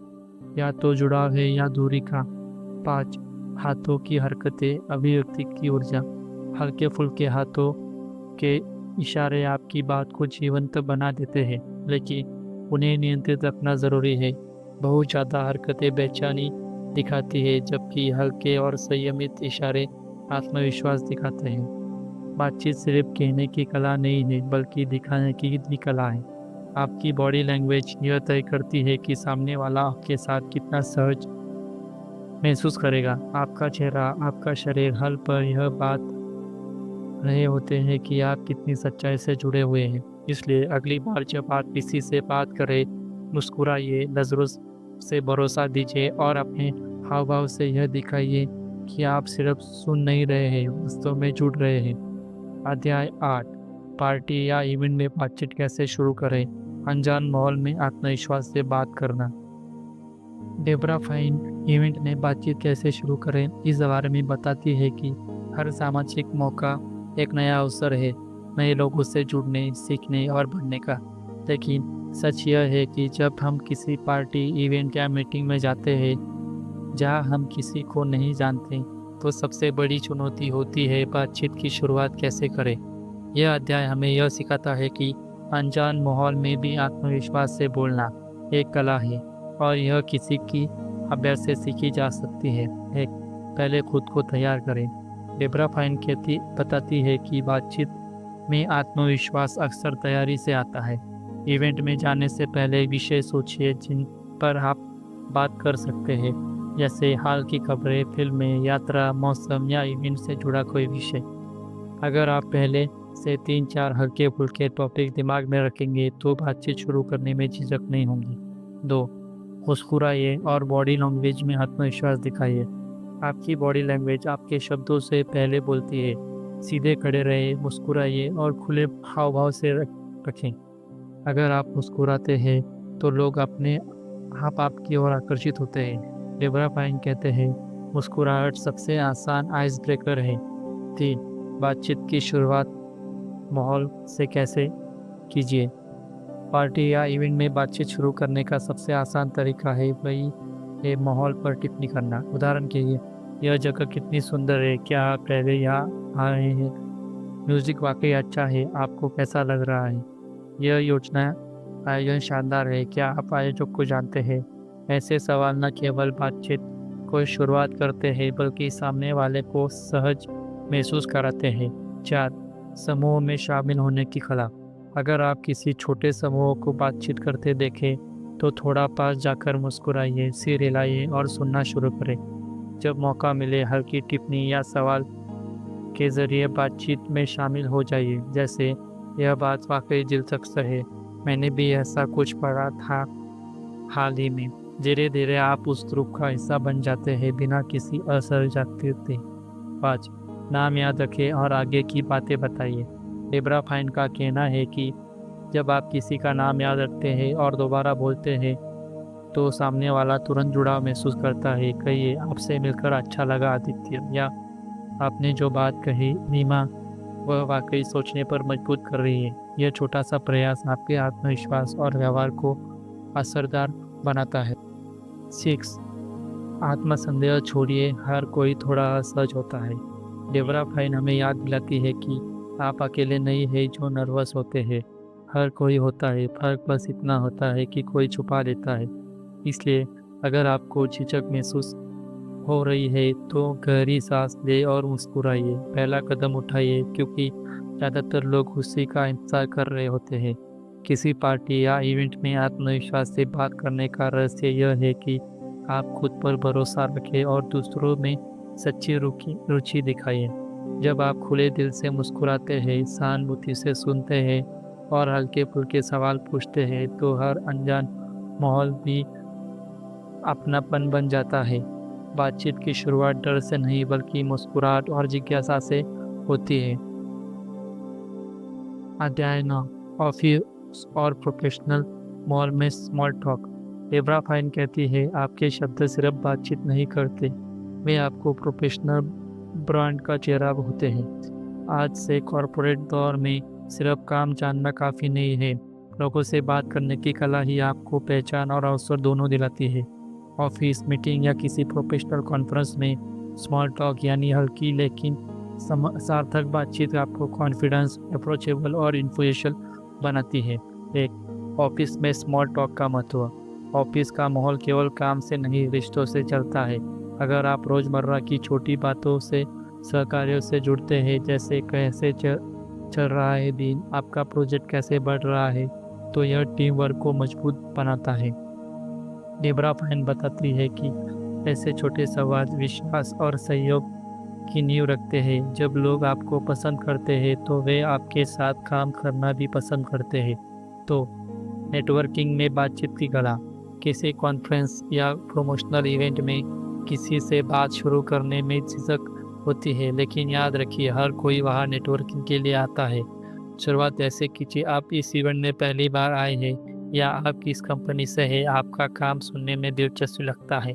या तो जुड़ाव है या दूरी का। 5. हाथों की हरकतें, अभिव्यक्ति की ऊर्जा। हल्के फुल्के हाथों के इशारे आपकी बात को जीवंत बना देते हैं, लेकिन उन्हें नियंत्रित रखना ज़रूरी है। बहुत ज़्यादा हरकतें बेचैनी दिखाती है, जबकि हल्के और संयमित इशारे आत्मविश्वास दिखाते हैं। बातचीत सिर्फ कहने की कला नहीं है, बल्कि दिखाने की भी कला है। आपकी बॉडी लैंग्वेज यह तय करती है कि सामने वाला आपके साथ कितना सहज महसूस करेगा। आपका चेहरा, आपका शरीर, हल पर यह बात रहे होते हैं कि आप कितनी सच्चाई से जुड़े हुए हैं। इसलिए अगली बार जब आप किसी से बात करें, मुस्कुराइए, नज़रों से भरोसा दीजिए और अपने हाव भाव से यह दिखाइए कि आप सिर्फ सुन नहीं रहे हैं, वास्तव में जुड़ रहे हैं। अध्याय 8, पार्टी या इवेंट में बातचीत कैसे शुरू करें। अनजान माहौल में आत्मविश्वास से बात करना। डेबरा फाइन इवेंट में बातचीत कैसे शुरू करें इस बारे में बताती है कि हर सामाजिक मौका एक नया अवसर है नए लोगों से जुड़ने, सीखने और बढ़ने का। लेकिन सच यह है कि जब हम किसी पार्टी, इवेंट या मीटिंग में जाते हैं जहां हम किसी को नहीं जानते, तो सबसे बड़ी चुनौती होती है बातचीत की शुरुआत कैसे करें। यह अध्याय हमें यह सिखाता है कि अनजान माहौल में भी आत्मविश्वास से बोलना एक कला है और यह किसी की अभ्यास से सीखी जा सकती है। एक, पहले खुद को तैयार करें। डेब्रा फाइन बताती है कि बातचीत में आत्मविश्वास अक्सर तैयारी से आता है। इवेंट में जाने से पहले विषय सोचिए जिन पर आप बात कर सकते हैं, जैसे हाल की खबरें, फिल्में, यात्रा, मौसम या इवेंट से जुड़ा कोई विषय। अगर आप पहले से 3-4 हल्के फुल्के टॉपिक दिमाग में रखेंगे तो बातचीत शुरू करने में झिझक नहीं होंगी। 2, मुस्कुराइए और बॉडी लैंग्वेज में आत्मविश्वास दिखाइए। आपकी बॉडी लैंग्वेज आपके शब्दों से पहले बोलती है। सीधे खड़े रहे, मुस्कुराइए और खुले हाव भाव से रखें। अगर आप मुस्कुराते हैं तो लोग अपने आप आपकी ओर आकर्षित होते हैं। डेब्रा फाइन कहते हैं, मुस्कुराहट सबसे आसान आइस ब्रेकर है। 3, बातचीत की शुरुआत माहौल से कैसे कीजिए। पार्टी या इवेंट में बातचीत शुरू करने का सबसे आसान तरीका है वही माहौल पर टिप्पणी करना। उदाहरण के लिए, यह जगह कितनी सुंदर है, क्या आप पहले यहाँ आए हैं, म्यूजिक वाकई अच्छा है, आपको कैसा लग रहा है, यह योजना आयोजन शानदार है, क्या आप आयोजक को जानते हैं। ऐसे सवाल न केवल बातचीत को शुरुआत करते हैं बल्कि सामने वाले को सहज महसूस कराते हैं। 4, समूह में शामिल होने की कला। अगर आप किसी छोटे समूह को बातचीत करते देखें तो थोड़ा पास जाकर मुस्कुराइए, सिर हिलाइए और सुनना शुरू करें। जब मौका मिले हल्की टिप्पणी या सवाल के जरिए बातचीत में शामिल हो जाइए, जैसे यह बात वाकई दिलचस्प है, मैंने भी ऐसा कुछ पढ़ा था हाल ही में। धीरे धीरे आप उस ग्रुप का हिस्सा बन जाते हैं बिना किसी असहजता के। 5, नाम याद रखें और आगे की बातें बताइए। डेब्रा फाइन का कहना है कि जब आप किसी का नाम याद रखते हैं और दोबारा बोलते हैं तो सामने वाला तुरंत जुड़ाव महसूस करता है। कहिए, आपसे मिलकर अच्छा लगा आदित्य, या आपने जो बात कही नीमा वह वाकई सोचने पर मजबूर कर रही है। यह छोटा सा प्रयास आपके आत्मविश्वास और व्यवहार को असरदार बनाता है। 6, आत्मसंदेह छोड़िए, हर कोई थोड़ा असहज होता है। डेब्रा फाइन हमें याद दिलाती है कि आप अकेले नहीं हैं जो नर्वस होते हैं। हर कोई होता है, फर्क बस इतना होता है कि कोई छुपा लेता है। इसलिए अगर आपको झिझक महसूस हो रही है तो गहरी सांस लें और मुस्कुराइए। पहला कदम उठाइए, क्योंकि ज़्यादातर लोग उसी का इंतजार कर रहे होते हैं। किसी पार्टी या इवेंट में आत्मविश्वास से बात करने का रहस्य यह है कि आप खुद पर भरोसा रखें और दूसरों में सच्ची रुचि दिखाइए। जब आप खुले दिल से मुस्कुराते हैं, सहानुभूति से सुनते हैं और हल्के फुल्के सवाल पूछते हैं तो हर अनजान माहौल भी अपनापन बन जाता है। बातचीत की शुरुआत डर से नहीं बल्कि मुस्कुराहट और जिज्ञासा से होती है। अध्याय 9, ऑफिस और प्रोफेशनल मॉल में स्मॉल टॉक। डेब्रा फाइन कहती है, आपके शब्द सिर्फ बातचीत नहीं करते, वे आपको प्रोफेशनल ब्रांड का चेहरा होते हैं। आज से कॉरपोरेट दौर में सिर्फ काम जानना काफ़ी नहीं है, लोगों से बात करने की कला ही आपको पहचान और अवसर दोनों दिलाती है। ऑफिस मीटिंग या किसी प्रोफेशनल कॉन्फ्रेंस में स्मॉल टॉक यानी हल्की लेकिन सार्थक बातचीत आपको कॉन्फिडेंस, अप्रोचेबल और इन्फ्लुएंशियल बनाती है। एक, ऑफिस में स्मॉल टॉक का महत्व। ऑफिस का माहौल केवल काम से नहीं, रिश्तों से चलता है। अगर आप रोज़मर्रा की छोटी बातों से सहकार्यों से जुड़ते हैं, जैसे कैसे चल रहा है दिन, आपका प्रोजेक्ट कैसे बढ़ रहा है, तो यह टीम वर्क को मजबूत बनाता है। डेब्रा फाइन बताती है कि ऐसे छोटे संवाद विश्वास और सहयोग की नींव रखते हैं। जब लोग आपको पसंद करते हैं तो वे आपके साथ काम करना भी पसंद करते हैं। तो नेटवर्किंग में बातचीत की कला। किसी कॉन्फ्रेंस या प्रमोशनल इवेंट में किसी से बात शुरू करने में झिझक होती है, लेकिन याद रखिए हर कोई वहाँ नेटवर्किंग के लिए आता है। शुरुआत ऐसे कीजिए, आप इस इवेंट में पहली बार आए हैं या आप किस कंपनी से हैं, आपका काम सुनने में दिलचस्प लगता है।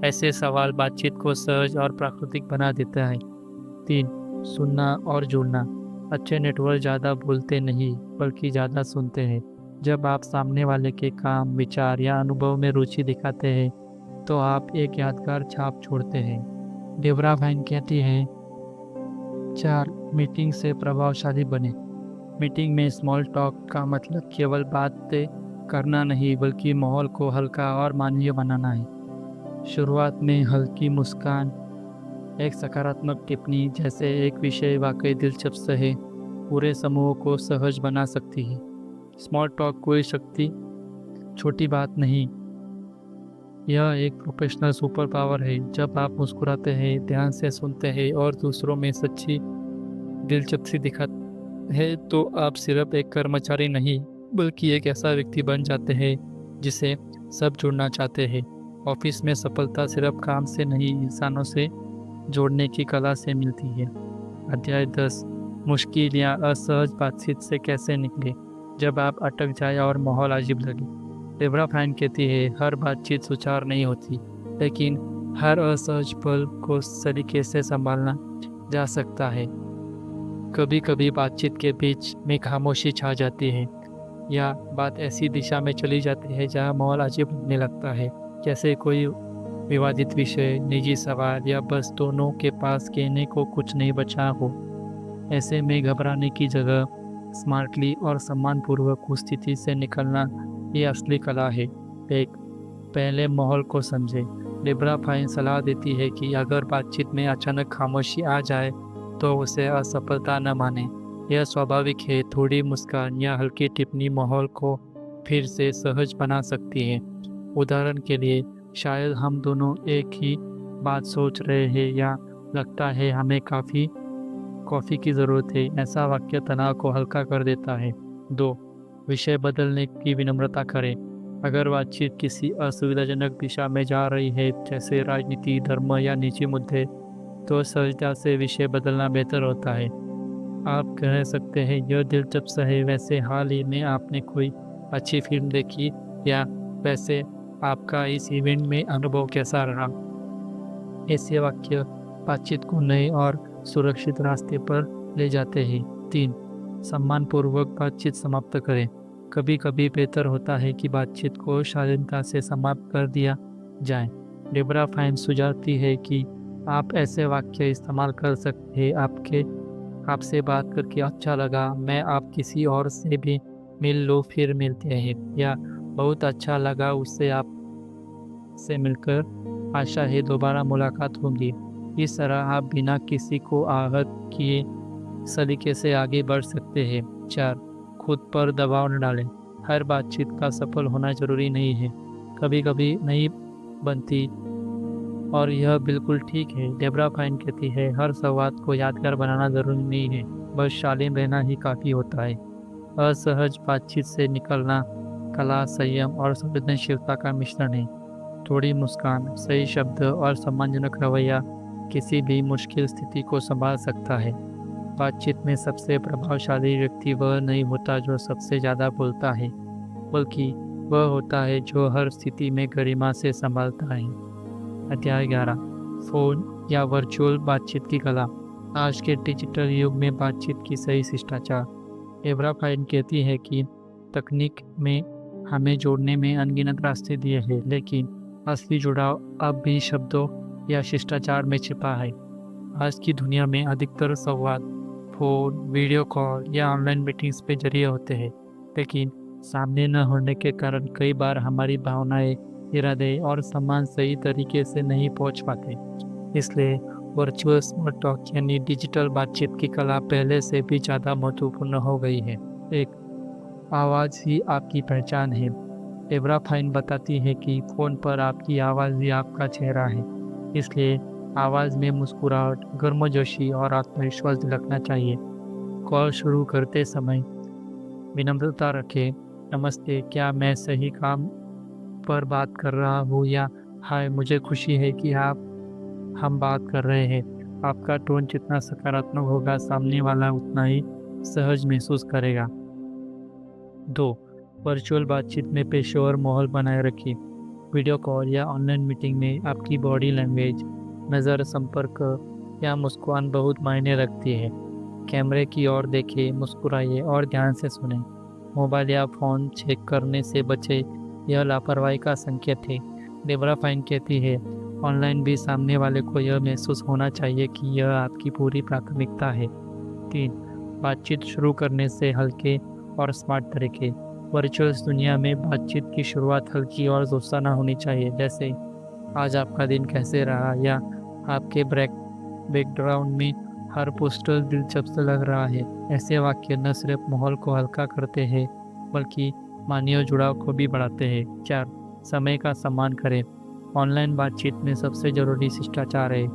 ऐसे सवाल बातचीत को सहज और प्राकृतिक बना देता है। 3. सुनना और जुड़ना। अच्छे नेटवर्क ज़्यादा बोलते नहीं बल्कि ज़्यादा सुनते हैं। जब आप सामने वाले के काम, विचार या अनुभव में रुचि दिखाते हैं तो आप एक यादगार छाप छोड़ते हैं। डेबरा वाइन कहती है 4. मीटिंग से प्रभावशाली बने। मीटिंग में स्मॉल टॉक का मतलब केवल बातें करना नहीं बल्कि माहौल को हल्का और मानवीय बनाना है। शुरुआत में हल्की मुस्कान, एक सकारात्मक टिप्पणी जैसे एक विषय वाकई दिलचस्प है पूरे समूह को सहज बना सकती है। स्मॉल टॉक कोई छोटी बात नहीं, यह एक प्रोफेशनल सुपर पावर है। जब आप मुस्कुराते हैं, ध्यान से सुनते हैं और दूसरों में सच्ची दिलचस्पी दिखाते हैं तो आप सिर्फ एक कर्मचारी नहीं बल्कि एक ऐसा व्यक्ति बन जाते हैं जिसे सब जुड़ना चाहते हैं। ऑफिस में सफलता सिर्फ काम से नहीं, इंसानों से जोड़ने की कला से मिलती है। अध्याय 10. मुश्किल या असहज बातचीत से कैसे निकले। जब आप अटक जाए और माहौल अजीब लगे। डेबरा फाइन कहती है हर बातचीत सुचारू नहीं होती, लेकिन हर असहज पल को सलीके से संभालना जा सकता है। कभी कभी बातचीत के बीच में खामोशी छा जाती है या बात ऐसी दिशा में चली जाती है जहाँ माहौल अजीब लगने लगता है, जैसे कोई विवादित विषय, निजी सवाल या बस दोनों के पास कहने को कुछ नहीं बचा हो। ऐसे में घबराने की जगह स्मार्टली और सम्मानपूर्वक उस स्थिति से निकलना ये असली कला है। एक, पहले माहौल को समझे। डेबरा फाइन सलाह देती है कि अगर बातचीत में अचानक खामोशी आ जाए तो उसे असफलता न माने। यह स्वाभाविक है। थोड़ी मुस्कान या हल्की टिप्पणी माहौल को फिर से सहज बना सकती है। उदाहरण के लिए, शायद हम दोनों एक ही बात सोच रहे हैं या लगता है हमें कॉफ़ी की ज़रूरत है। ऐसा वाक्य तनाव को हल्का कर देता है। 2. विषय बदलने की विनम्रता करें। अगर बातचीत किसी असुविधाजनक दिशा में जा रही है, जैसे राजनीति, धर्म या निजी मुद्दे, तो सहजता से विषय बदलना बेहतर होता है। आप कह सकते हैं यह दिलचस्प है, वैसे हाल ही में आपने कोई अच्छी फिल्म देखी, या वैसे आपका इस इवेंट में अनुभव कैसा रहा। ऐसे वाक्य बातचीत को नए और सुरक्षित रास्ते पर ले जाते हैं। 3. सम्मानपूर्वक बातचीत समाप्त करें। कभी कभी बेहतर होता है कि बातचीत को शालीनता से समाप्त कर दिया जाए। डेबरा फाइन सुझाती है कि आप ऐसे वाक्य इस्तेमाल कर सकते हैं, आपसे बात करके अच्छा लगा, मैं आप किसी और से भी मिल लो, फिर मिलते हैं, या बहुत अच्छा लगा उससे आप से मिलकर, आशा है दोबारा मुलाकात होगी। इस तरह आप बिना किसी को आहत किए सलीके से आगे बढ़ सकते हैं। 4. खुद पर दबाव न डालें। हर बातचीत का सफल होना जरूरी नहीं है, कभी कभी नहीं बनती और यह बिल्कुल ठीक है। डेबरा फाइन कहती है हर संवाद को यादगार बनाना जरूरी नहीं है, बस शालीन रहना ही काफ़ी होता है। असहज बातचीत से निकलना कला, संयम और संवेदनशीलता का मिश्रण है। थोड़ी मुस्कान, सही शब्द और सम्मानजनक रवैया किसी भी मुश्किल स्थिति को संभाल सकता है। बातचीत में सबसे प्रभावशाली व्यक्ति वह नहीं होता जो सबसे ज़्यादा बोलता है, बल्कि वह होता है जो हर स्थिति में गरिमा से संभालता है। अध्याय 11. फ़ोन या वर्चुअल बातचीत की कला। आज के डिजिटल युग में बातचीत की सही शिष्टाचार। एब्रा फाइन कहती है कि तकनीक में हमें जोड़ने में अनगिनत रास्ते दिए हैं, लेकिन असली जुड़ाव अब भी शब्दों या शिष्टाचार में छिपा है। आज की दुनिया में अधिकतर संवाद फ़ोन, वीडियो कॉल या ऑनलाइन मीटिंग्स के जरिए होते हैं, लेकिन सामने न होने के कारण कई बार हमारी भावनाएं, इरादे और सम्मान सही तरीके से नहीं पहुंच पाते। इसलिए वर्चुअल स्मॉल टॉक यानी डिजिटल बातचीत की कला पहले से भी ज़्यादा महत्वपूर्ण हो गई है। एक, आवाज़ ही आपकी पहचान है। एब्रा फाइन बताती है कि फ़ोन पर आपकी आवाज़ ही आपका चेहरा है, इसलिए आवाज़ में मुस्कुराहट, गर्मजोशी और आत्मविश्वास झलकना चाहिए। कॉल शुरू करते समय विनम्रता रखें। नमस्ते, क्या मैं सही काम पर बात कर रहा हूँ, या हाय, मुझे खुशी है कि हम बात कर रहे हैं। आपका टोन जितना सकारात्मक होगा, सामने वाला उतना ही सहज महसूस करेगा। 2. वर्चुअल बातचीत में पेशेवर माहौल बनाए रखें। वीडियो कॉल या ऑनलाइन मीटिंग में आपकी बॉडी लैंग्वेज, नज़र संपर्क या मुस्कुराहट बहुत मायने रखती है। कैमरे की ओर देखें, मुस्कुराइए और ध्यान से सुनें। मोबाइल या फ़ोन चेक करने से बचें, यह लापरवाही का संकेत है। डेबरा फाइन कहती है, ऑनलाइन भी सामने वाले को यह महसूस होना चाहिए कि यह आपकी पूरी प्राथमिकता है। 3. बातचीत शुरू करने से हल्के और स्मार्ट तरीके। वर्चुअल दुनिया में बातचीत की शुरुआत हल्की और दोस्ताना होनी चाहिए, जैसे आज आपका दिन कैसे रहा, या आपके बैकग्राउंड में हर पोस्टर दिलचस्प लग रहा है। ऐसे वाक्य न सिर्फ माहौल को हल्का करते हैं बल्कि मानवीय जुड़ाव को भी बढ़ाते हैं। 4. समय का सम्मान करें। ऑनलाइन बातचीत में सबसे जरूरी शिष्टाचार है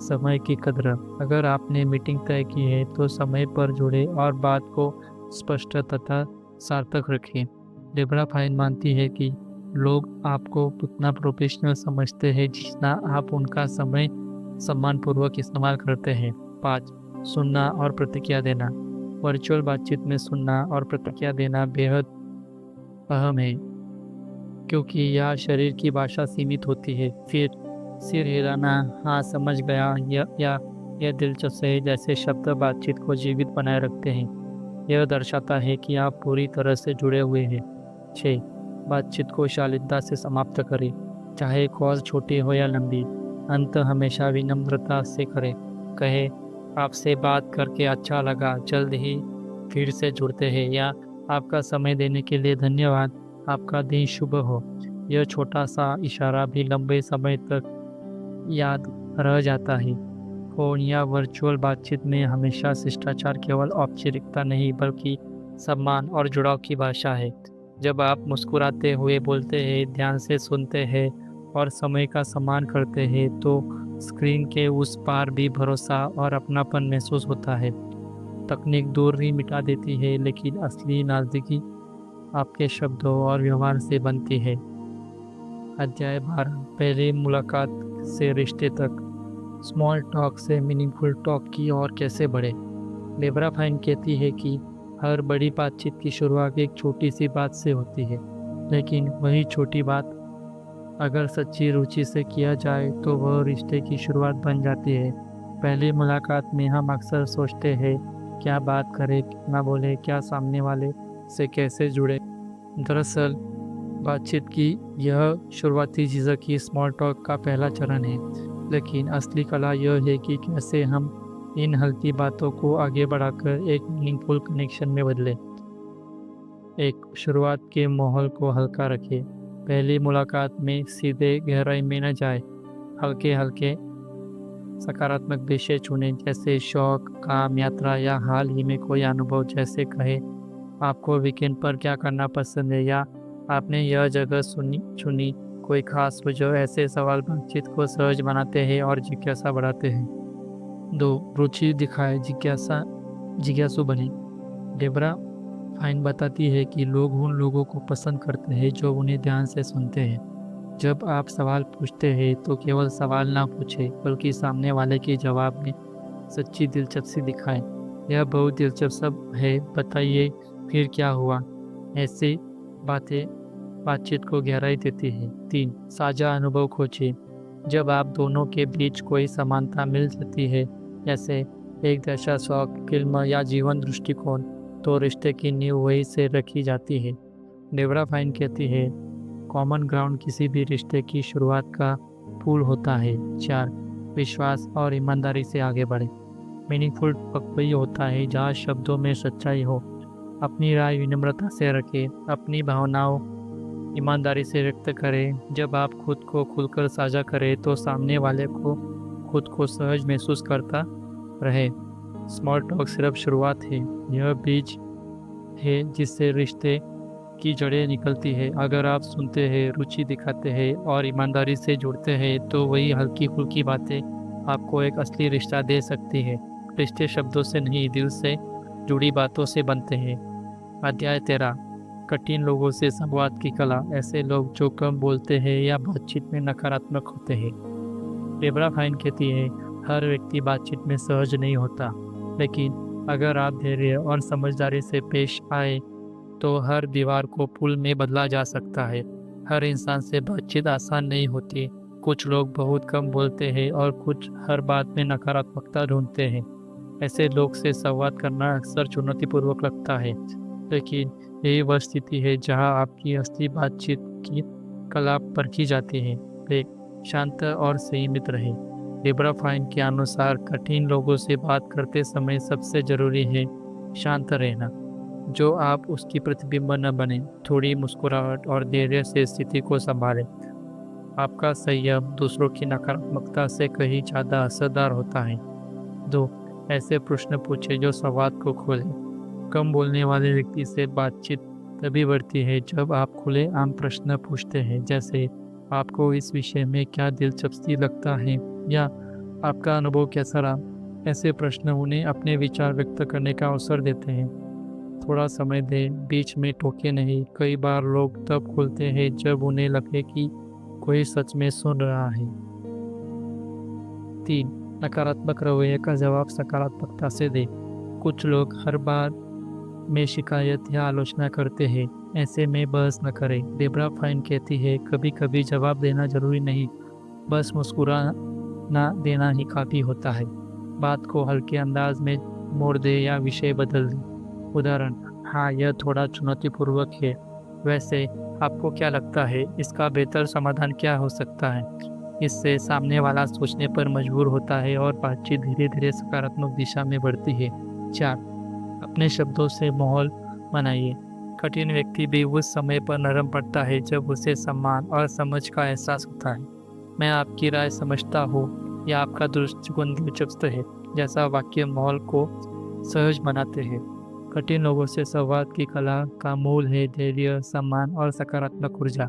समय की कद्र। अगर आपने मीटिंग तय की है तो समय पर जुड़े और बात को स्पष्ट तथा सार्थक रखें। डेबरा फाइन मानती है कि लोग आपको उतना प्रोफेशनल समझते हैं जितना आप उनका समय सम्मानपूर्वक इस्तेमाल करते हैं। 5. सुनना और प्रतिक्रिया देना। वर्चुअल बातचीत में सुनना और प्रतिक्रिया देना बेहद अहम है, क्योंकि यह शरीर की भाषा सीमित होती है। फिर सिर हिलाना, हाँ समझ गया, या यह दिलचस्प है जैसे शब्द बातचीत को जीवित बनाए रखते हैं। यह दर्शाता है कि आप पूरी तरह से जुड़े हुए हैं। 6. बातचीत को शालीनता से समाप्त करें, चाहे कॉल छोटी हो या लंबी। अंत हमेशा विनम्रता से करें। कहे, आपसे बात करके अच्छा लगा, जल्द ही फिर से जुड़ते हैं, या आपका समय देने के लिए धन्यवाद, आपका दिन शुभ हो। यह छोटा सा इशारा भी लंबे समय तक याद रह जाता है। फोन या वर्चुअल बातचीत में हमेशा शिष्टाचार केवल औपचारिकता नहीं बल्कि सम्मान और जुड़ाव की भाषा है। जब आप मुस्कुराते हुए बोलते हैं, ध्यान से सुनते हैं और समय का सम्मान करते हैं तो स्क्रीन के उस पार भी भरोसा और अपनापन महसूस होता है। तकनीक दूरी मिटा देती है, लेकिन असली नज़दीकी आपके शब्दों और व्यवहार से बनती है। अध्याय 12, पहली मुलाकात से रिश्ते तक। स्मॉल टॉक से मीनिंगफुल टॉक की ओर कैसे बढ़े। डेबरा फाइन कहती है कि हर बड़ी बातचीत की शुरुआत एक छोटी सी बात से होती है, लेकिन वही छोटी बात अगर सच्ची रुचि से किया जाए तो वह रिश्ते की शुरुआत बन जाती है। पहली मुलाकात में हम अक्सर सोचते हैं क्या बात करें, कितना बोले, क्या सामने वाले से कैसे जुड़े। दरअसल बातचीत की यह शुरुआती झिझक ही स्मॉल टॉक का पहला चरण है, लेकिन असली कला यह है कि कैसे हम इन हल्की बातों को आगे बढ़ाकर एक मीनिंगफुल कनेक्शन में बदलें। एक शुरुआत के माहौल को हल्का रखें। पहली मुलाकात में सीधे गहराई में न जाए। हल्के हल्के सकारात्मक विषय चुनें, जैसे शौक, काम, यात्रा या हाल ही में कोई अनुभव। जैसे कहे, आपको वीकेंड पर क्या करना पसंद है, या आपने यह जगह चुनी, कोई खास वजह। ऐसे सवाल बातचीत को सहज बनाते हैं और जिज्ञासा बढ़ाते हैं। 2. रुचि दिखाए, जिज्ञासु बने। डेबरा फाइन बताती है कि लोग उन लोगों को पसंद करते हैं जो उन्हें ध्यान से सुनते हैं। जब आप सवाल पूछते हैं तो केवल सवाल ना पूछें, बल्कि सामने वाले के जवाब में सच्ची दिलचस्पी दिखाएं। यह बहुत दिलचस्प है, बताइए फिर क्या हुआ। ऐसी बातें बातचीत को गहराई देती है। 3. साझा अनुभव खोजें। जब आप दोनों के बीच कोई समानता मिल जाती है, जैसे एक जैसा शौक, फिल्म या जीवन दृष्टिकोण, तो रिश्ते की नींव वही से रखी जाती है। डेबरा फाइन कहती है, कॉमन ग्राउंड किसी भी रिश्ते की शुरुआत का पुल होता है। 4. विश्वास और ईमानदारी से आगे बढ़े। मीनिंगफुल टॉक वही होता है जहाँ शब्दों में सच्चाई हो। अपनी राय विनम्रता से रखें, अपनी भावनाओं ईमानदारी से व्यक्त करें। जब आप खुद को खुलकर साझा करें तो सामने वाले को खुद को सहज महसूस करता रहे। स्मॉल टॉक सिर्फ शुरुआत है, यह बीज है जिससे रिश्ते की जड़ें निकलती है। अगर आप सुनते हैं, रुचि दिखाते हैं और ईमानदारी से जुड़ते हैं तो वही हल्की फुल्की बातें आपको एक असली रिश्ता दे सकती है। रिश्ते शब्दों से नहीं, दिल से जुड़ी बातों से बनते हैं। अध्याय 13, कठिन लोगों से संवाद की कला। ऐसे लोग जो कम बोलते हैं या बातचीत में नकारात्मक होते हैं। डेबरा फाइन कहती है, हर व्यक्ति बातचीत में सहज नहीं होता, लेकिन अगर आप धैर्य और समझदारी से पेश आए तो हर दीवार को पुल में बदला जा सकता है। हर इंसान से बातचीत आसान नहीं होती। कुछ लोग बहुत कम बोलते हैं और कुछ हर बात में नकारात्मकता ढूंढते हैं। ऐसे लोग से संवाद करना अक्सर चुनौतीपूर्वक लगता है, लेकिन यही वह स्थिति है जहां आपकी असली बातचीत की कला परखी जाती है। एक शांत और संयमित रहे। डेब्रा फाइन के अनुसार कठिन लोगों से बात करते समय सबसे जरूरी है शांत रहना। जो आप उसकी प्रतिबिंब न बने। थोड़ी मुस्कुराहट और धैर्य से स्थिति को संभालें। आपका संयम दूसरों की नकारात्मकता से कहीं ज़्यादा असरदार होता है। 2. ऐसे प्रश्न पूछे जो संवाद को खोले। कम बोलने वाले व्यक्ति से बातचीत तभी बढ़ती है जब आप खुले आम प्रश्न पूछते हैं, जैसे आपको इस विषय में क्या दिलचस्पी लगता है या आपका अनुभव कैसा रहा। ऐसे प्रश्न उन्हें अपने विचार व्यक्त करने का अवसर देते हैं। थोड़ा समय दें, बीच में टोके नहीं। कई बार लोग तब खुलते हैं जब उन्हें लगे कि कोई सच में सुन रहा है। 3. नकारात्मक रवैये का जवाब सकारात्मकता से दें। कुछ लोग हर बार में शिकायत या आलोचना करते हैं। ऐसे में बहस न करें। डेब्रा फाइन कहती है, कभी कभी जवाब देना जरूरी नहीं, बस मुस्कुराना देना ही काफ़ी होता है। बात को हल्के अंदाज में मोड़ दे या विषय बदल दे। उदाहरण, हाँ यह थोड़ा चुनौतीपूर्वक है, वैसे आपको क्या लगता है इसका बेहतर समाधान क्या हो सकता है। इससे सामने वाला सोचने पर मजबूर होता है और बातचीत धीरे धीरे सकारात्मक दिशा में बढ़ती है। 4. अपने शब्दों से माहौल बनाइए। कठिन व्यक्ति भी उस समय पर नरम पड़ता है जब उसे सम्मान और समझ का एहसास होता है। मैं आपकी राय समझता हूँ या आपका दृष्टिकोण दिलचस्प है जैसा वाक्य माहौल को सहज बनाते हैं। कठिन लोगों से संवाद की कला का मूल है धैर्य, सम्मान और सकारात्मक ऊर्जा।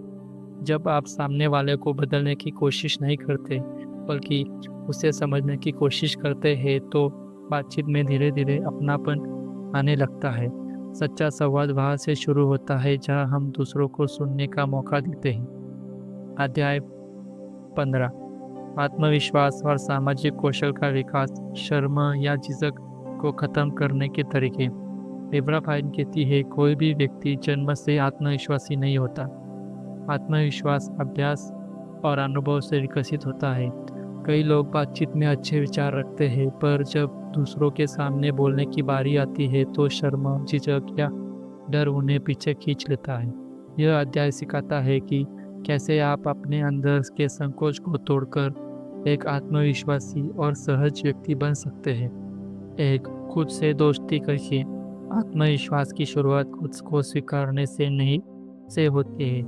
जब आप सामने वाले को बदलने की कोशिश नहीं करते बल्कि उसे समझने की कोशिश करते हैं तो बातचीत में धीरे धीरे अपनापन आने लगता है। सच्चा संवाद वहाँ से शुरू होता है जहाँ हम दूसरों को सुनने का मौका देते हैं। अध्याय 15. आत्मविश्वास और सामाजिक कौशल का विकास। शर्म या झिझक को खत्म करने के तरीके। डेब्रा फाइन कहती है, कोई भी व्यक्ति जन्म से आत्मविश्वासी नहीं होता। आत्मविश्वास अभ्यास और अनुभव से विकसित होता है। कई लोग बातचीत में अच्छे विचार रखते हैं, पर जब दूसरों के सामने बोलने की बारी आती है तो शर्म, झिझक या डर उन्हें पीछे खींच लेता है। यह अध्याय सिखाता है कि कैसे आप अपने अंदर के संकोच को तोड़कर एक आत्मविश्वासी और सहज व्यक्ति बन सकते हैं। एक, खुद से दोस्ती करिए। आत्मविश्वास की शुरुआत खुद को स्वीकारने से नहीं से होती है।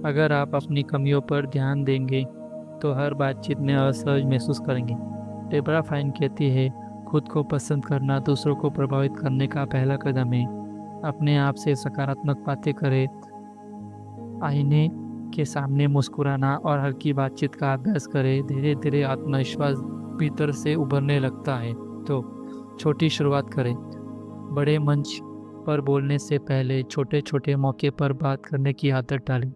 अगर आप अपनी कमियों पर ध्यान देंगे तो हर बातचीत में असहज महसूस करेंगे। डेब्रा फाइन कहती है, खुद को पसंद करना दूसरों को प्रभावित करने का पहला कदम है। अपने आप से सकारात्मक बातें करें। आईने के सामने मुस्कुराना और हल्की बातचीत का अभ्यास करें। धीरे धीरे आत्मविश्वास भीतर से उभरने लगता है। तो छोटी शुरुआत करें। बड़े मंच पर बोलने से पहले छोटे छोटे मौके पर बात करने की आदत डालें,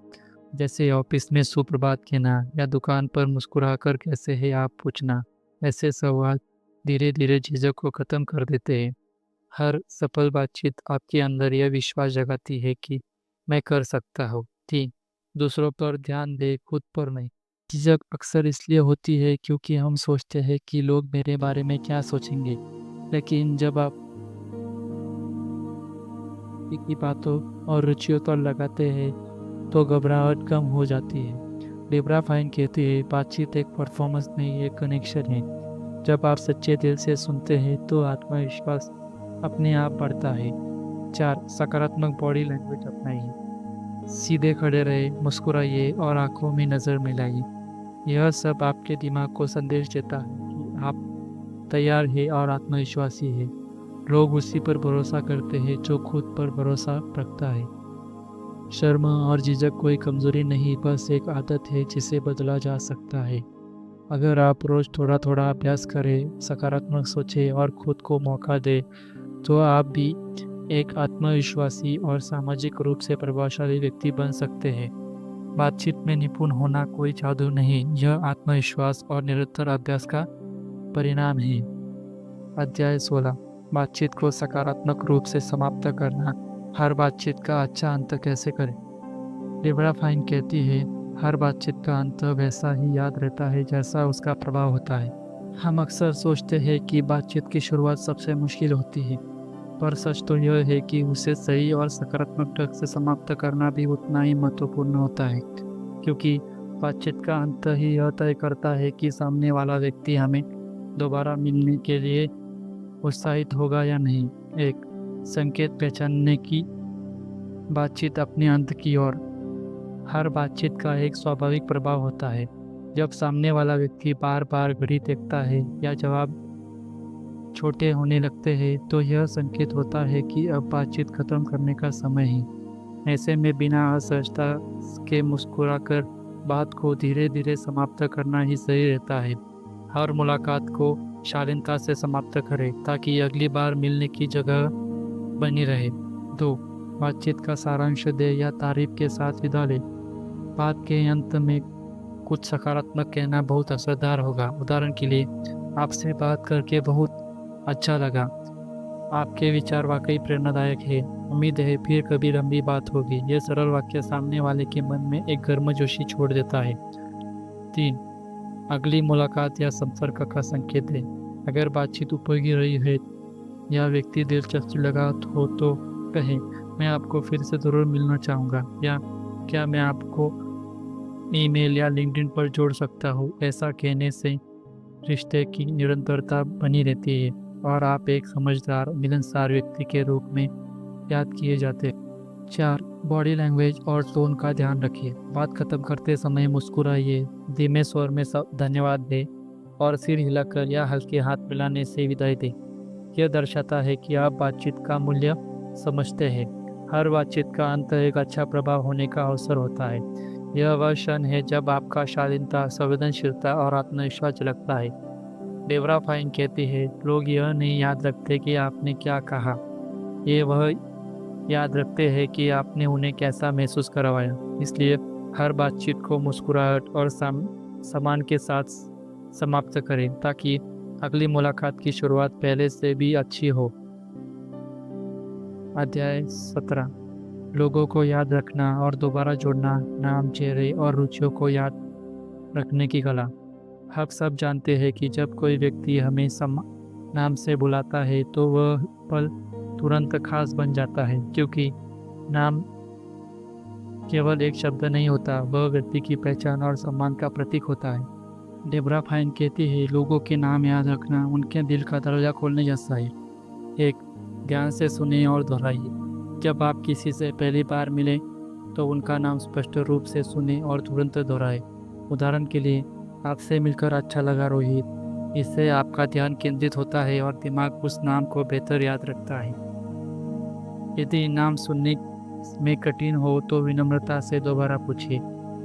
जैसे ऑफिस में सुप्रभात कहना या दुकान पर मुस्कुराकर कैसे है आप पूछना। ऐसे संवाद धीरे धीरे झिझक को खत्म कर देते हैं। हर सफल बातचीत आपके अंदर यह विश्वास जगाती है कि मैं कर सकता हूँ। 3. दूसरों पर ध्यान दे, खुद पर नहीं। झिझक अक्सर इसलिए होती है क्योंकि हम सोचते हैं कि लोग मेरे बारे में क्या सोचेंगे, लेकिन जब आप की बातों और रुचियों पर लगाते हैं तो घबराहट कम हो जाती है। डेब्रा फाइन कहती है, बातचीत एक परफॉर्मेंस नहीं, एक कनेक्शन है। जब आप सच्चे दिल से सुनते हैं तो आत्मविश्वास अपने आप बढ़ता है। 4. सकारात्मक बॉडी लैंग्वेज अपनाइए। सीधे खड़े रहे, मुस्कुराइए और आंखों में नज़र मिलाइए। यह सब आपके दिमाग को संदेश देता है कि आप तैयार हैं और आत्मविश्वासी है। लोग उसी पर भरोसा करते हैं जो खुद पर भरोसा रखता है। शर्म और झिझक कोई कमजोरी नहीं, बस एक आदत है जिसे बदला जा सकता है। अगर आप रोज थोड़ा थोड़ा अभ्यास करें, सकारात्मक सोचें और खुद को मौका दें तो आप भी एक आत्मविश्वासी और सामाजिक रूप से प्रभावशाली व्यक्ति बन सकते हैं। बातचीत में निपुण होना कोई जादू नहीं, यह आत्मविश्वास और निरंतर अभ्यास का परिणाम है। अध्याय 16. बातचीत को सकारात्मक रूप से समाप्त करना। हर बातचीत का अच्छा अंत कैसे करें? डेबरा फाइन कहती है, हर बातचीत का अंत वैसा ही याद रहता है जैसा उसका प्रभाव होता है। हम अक्सर सोचते हैं कि बातचीत की शुरुआत सबसे मुश्किल होती है, पर सच तो यह है कि उसे सही और सकारात्मक ढंग से समाप्त करना भी उतना ही महत्वपूर्ण होता है, क्योंकि बातचीत का अंत ही यह तय करता है कि सामने वाला व्यक्ति हमें दोबारा मिलने के लिए उत्साहित होगा या नहीं। एक संकेत पहचानने की बातचीत अपने अंत की ओर। हर बातचीत का एक स्वाभाविक प्रभाव होता है। जब सामने वाला व्यक्ति बार बार घड़ी देखता है या जवाब छोटे होने लगते हैं, तो यह संकेत होता है कि अब बातचीत खत्म करने का समय है। ऐसे में बिना असहजता के मुस्कुराकर बात को धीरे धीरे समाप्त करना ही सही रहता है। हर मुलाकात को शालीनता से समाप्त करें ताकि अगली बार मिलने की जगह बनी रहे। 2. बातचीत का सारांश दे या तारीफ के साथ विदा ले। बात के अंत में कुछ सकारात्मक कहना बहुत असरदार होगा। उदाहरण के लिए, आपसे बात करके बहुत अच्छा लगा, आपके विचार वाकई प्रेरणादायक है, उम्मीद है फिर कभी लंबी बात होगी। यह सरल वाक्य सामने वाले के मन में एक गर्मजोशी छोड़ देता है। 3. अगली मुलाकात या संपर्क का संकेत है। अगर बातचीत उपयोगी रही है या व्यक्ति दिलचस्पी लगा हो तो कहें, मैं आपको फिर से ज़रूर मिलना चाहूँगा, या क्या मैं आपको ईमेल या लिंक्डइन पर जोड़ सकता हूँ। ऐसा कहने से रिश्ते की निरंतरता बनी रहती है और आप एक समझदार मिलनसार व्यक्ति के रूप में याद किए जाते हैं। 4. बॉडी लैंग्वेज और टोन का ध्यान रखिए। बात खत्म करते समय मुस्कुराइए, धीमे स्वर में सब धन्यवाद दें और सिर हिलाकर या हल्के हाथ मिलाने से विदाई दें। यह दर्शाता है कि आप बातचीत का मूल्य समझते हैं। हर बातचीत का अंत एक अच्छा प्रभाव होने का अवसर होता है। यह वह क्षण है जब आपका शालीनता, संवेदनशीलता और आत्मविश्वास झलकता है। डेबरा फाइन कहती है, लोग यह नहीं याद रखते कि आपने क्या कहा, ये वह याद रखते हैं कि आपने उन्हें कैसा महसूस करवाया। इसलिए हर बातचीत को मुस्कुराहट और सम्मान के साथ समाप्त करें ताकि अगली मुलाकात की शुरुआत पहले से भी अच्छी हो। अध्याय 17। लोगों को याद रखना और दोबारा जोड़ना, नाम, चेहरे और रुचियों को याद रखने की कला। हम सब जानते हैं कि जब कोई व्यक्ति हमें नाम से बुलाता है तो वह पल तुरंत खास बन जाता है, क्योंकि नाम केवल एक शब्द नहीं होता, वह व्यक्ति की पहचान और सम्मान का प्रतीक होता है। डेबरा फाइन कहती है, लोगों के नाम याद रखना उनके दिल का दरवाजा खोलने जैसा है। एक, ध्यान से सुने और दोहराइए। जब आप किसी से पहली बार मिले तो उनका नाम स्पष्ट रूप से सुने और तुरंत दोहराए। उदाहरण के लिए, आपसे मिलकर अच्छा लगा रोहित। इससे आपका ध्यान केंद्रित होता है और दिमाग उस नाम को बेहतर याद रखता है। यदि नाम सुनने में कठिन हो तो विनम्रता से दोबारा पूछिए,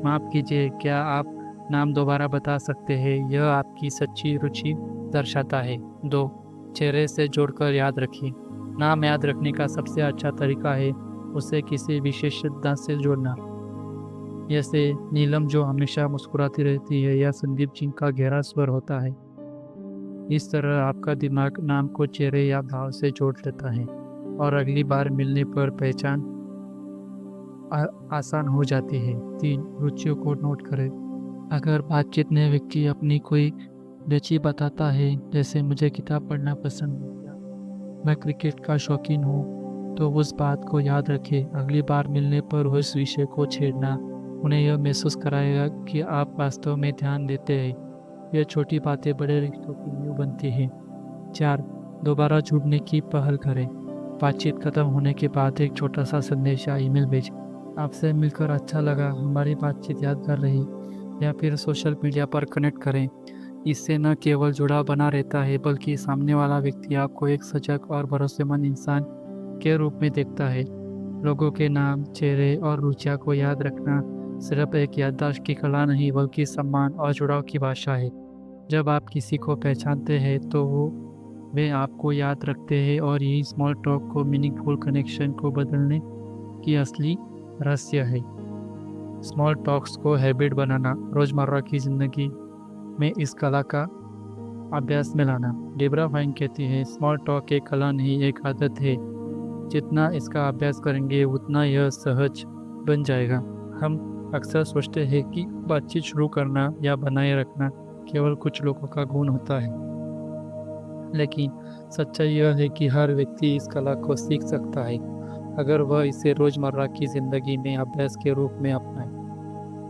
माफ़ कीजिए, क्या आप नाम दोबारा बता सकते हैं? यह आपकी सच्ची रुचि दर्शाता है। 2. चेहरे से जोड़कर याद रखिए। नाम याद रखने का सबसे अच्छा तरीका है उसे किसी विशेष शब्द से जोड़ना, जैसे नीलम जो हमेशा मुस्कुराती रहती है या संदीप जी का गहरा स्वर होता है। इस तरह आपका दिमाग नाम को चेहरे या भाव से जोड़ लेता है और अगली बार मिलने पर पहचान आसान हो जाती है। 3. रुचियों को नोट करें। अगर बातचीत में व्यक्ति अपनी कोई रुचि बताता है, जैसे मुझे किताब पढ़ना पसंद है, मैं क्रिकेट का शौकीन हूँ, तो उस बात को याद रखें। अगली बार मिलने पर उस विषय को छेड़ना उन्हें यह महसूस कराएगा कि आप वास्तव में ध्यान देते हैं। यह छोटी बातें बड़े रिश्तों की नींव बनती हैं। 4. दोबारा जुड़ने की पहल करें। बातचीत खत्म होने के बाद एक छोटा सा संदेश या ईमेल भेजें, आपसे मिलकर अच्छा लगा, हमारी बातचीत यादगार रही, या फिर सोशल मीडिया पर कनेक्ट करें। इससे न केवल जुड़ाव बना रहता है बल्कि सामने वाला व्यक्ति आपको एक सजग और भरोसेमंद इंसान के रूप में देखता है। लोगों के नाम, चेहरे और रुचियाँ को याद रखना सिर्फ एक याददाश्त की कला नहीं बल्कि सम्मान और जुड़ाव की भाषा है। जब आप किसी को पहचानते हैं तो वे आपको याद रखते हैं, और यही स्मॉल टॉक को मीनिंगफुल कनेक्शन को बदलने की असली रहस्य है। स्मॉल टॉक्स को हैबिट बनाना, रोज़मर्रा की ज़िंदगी में इस कला का अभ्यास में लाना। डेबरा फाइन कहती है, स्मॉल टॉक एक कला नहीं, एक आदत है जितना इसका अभ्यास करेंगे उतना यह सहज बन जाएगा। हम अक्सर सोचते हैं कि बातचीत शुरू करना या बनाए रखना केवल कुछ लोगों का गुण होता है, लेकिन सच्चाई यह है कि हर व्यक्ति इस कला को सीख सकता है अगर वह इसे रोज़मर्रा की ज़िंदगी में अभ्यास के रूप में अपनाए।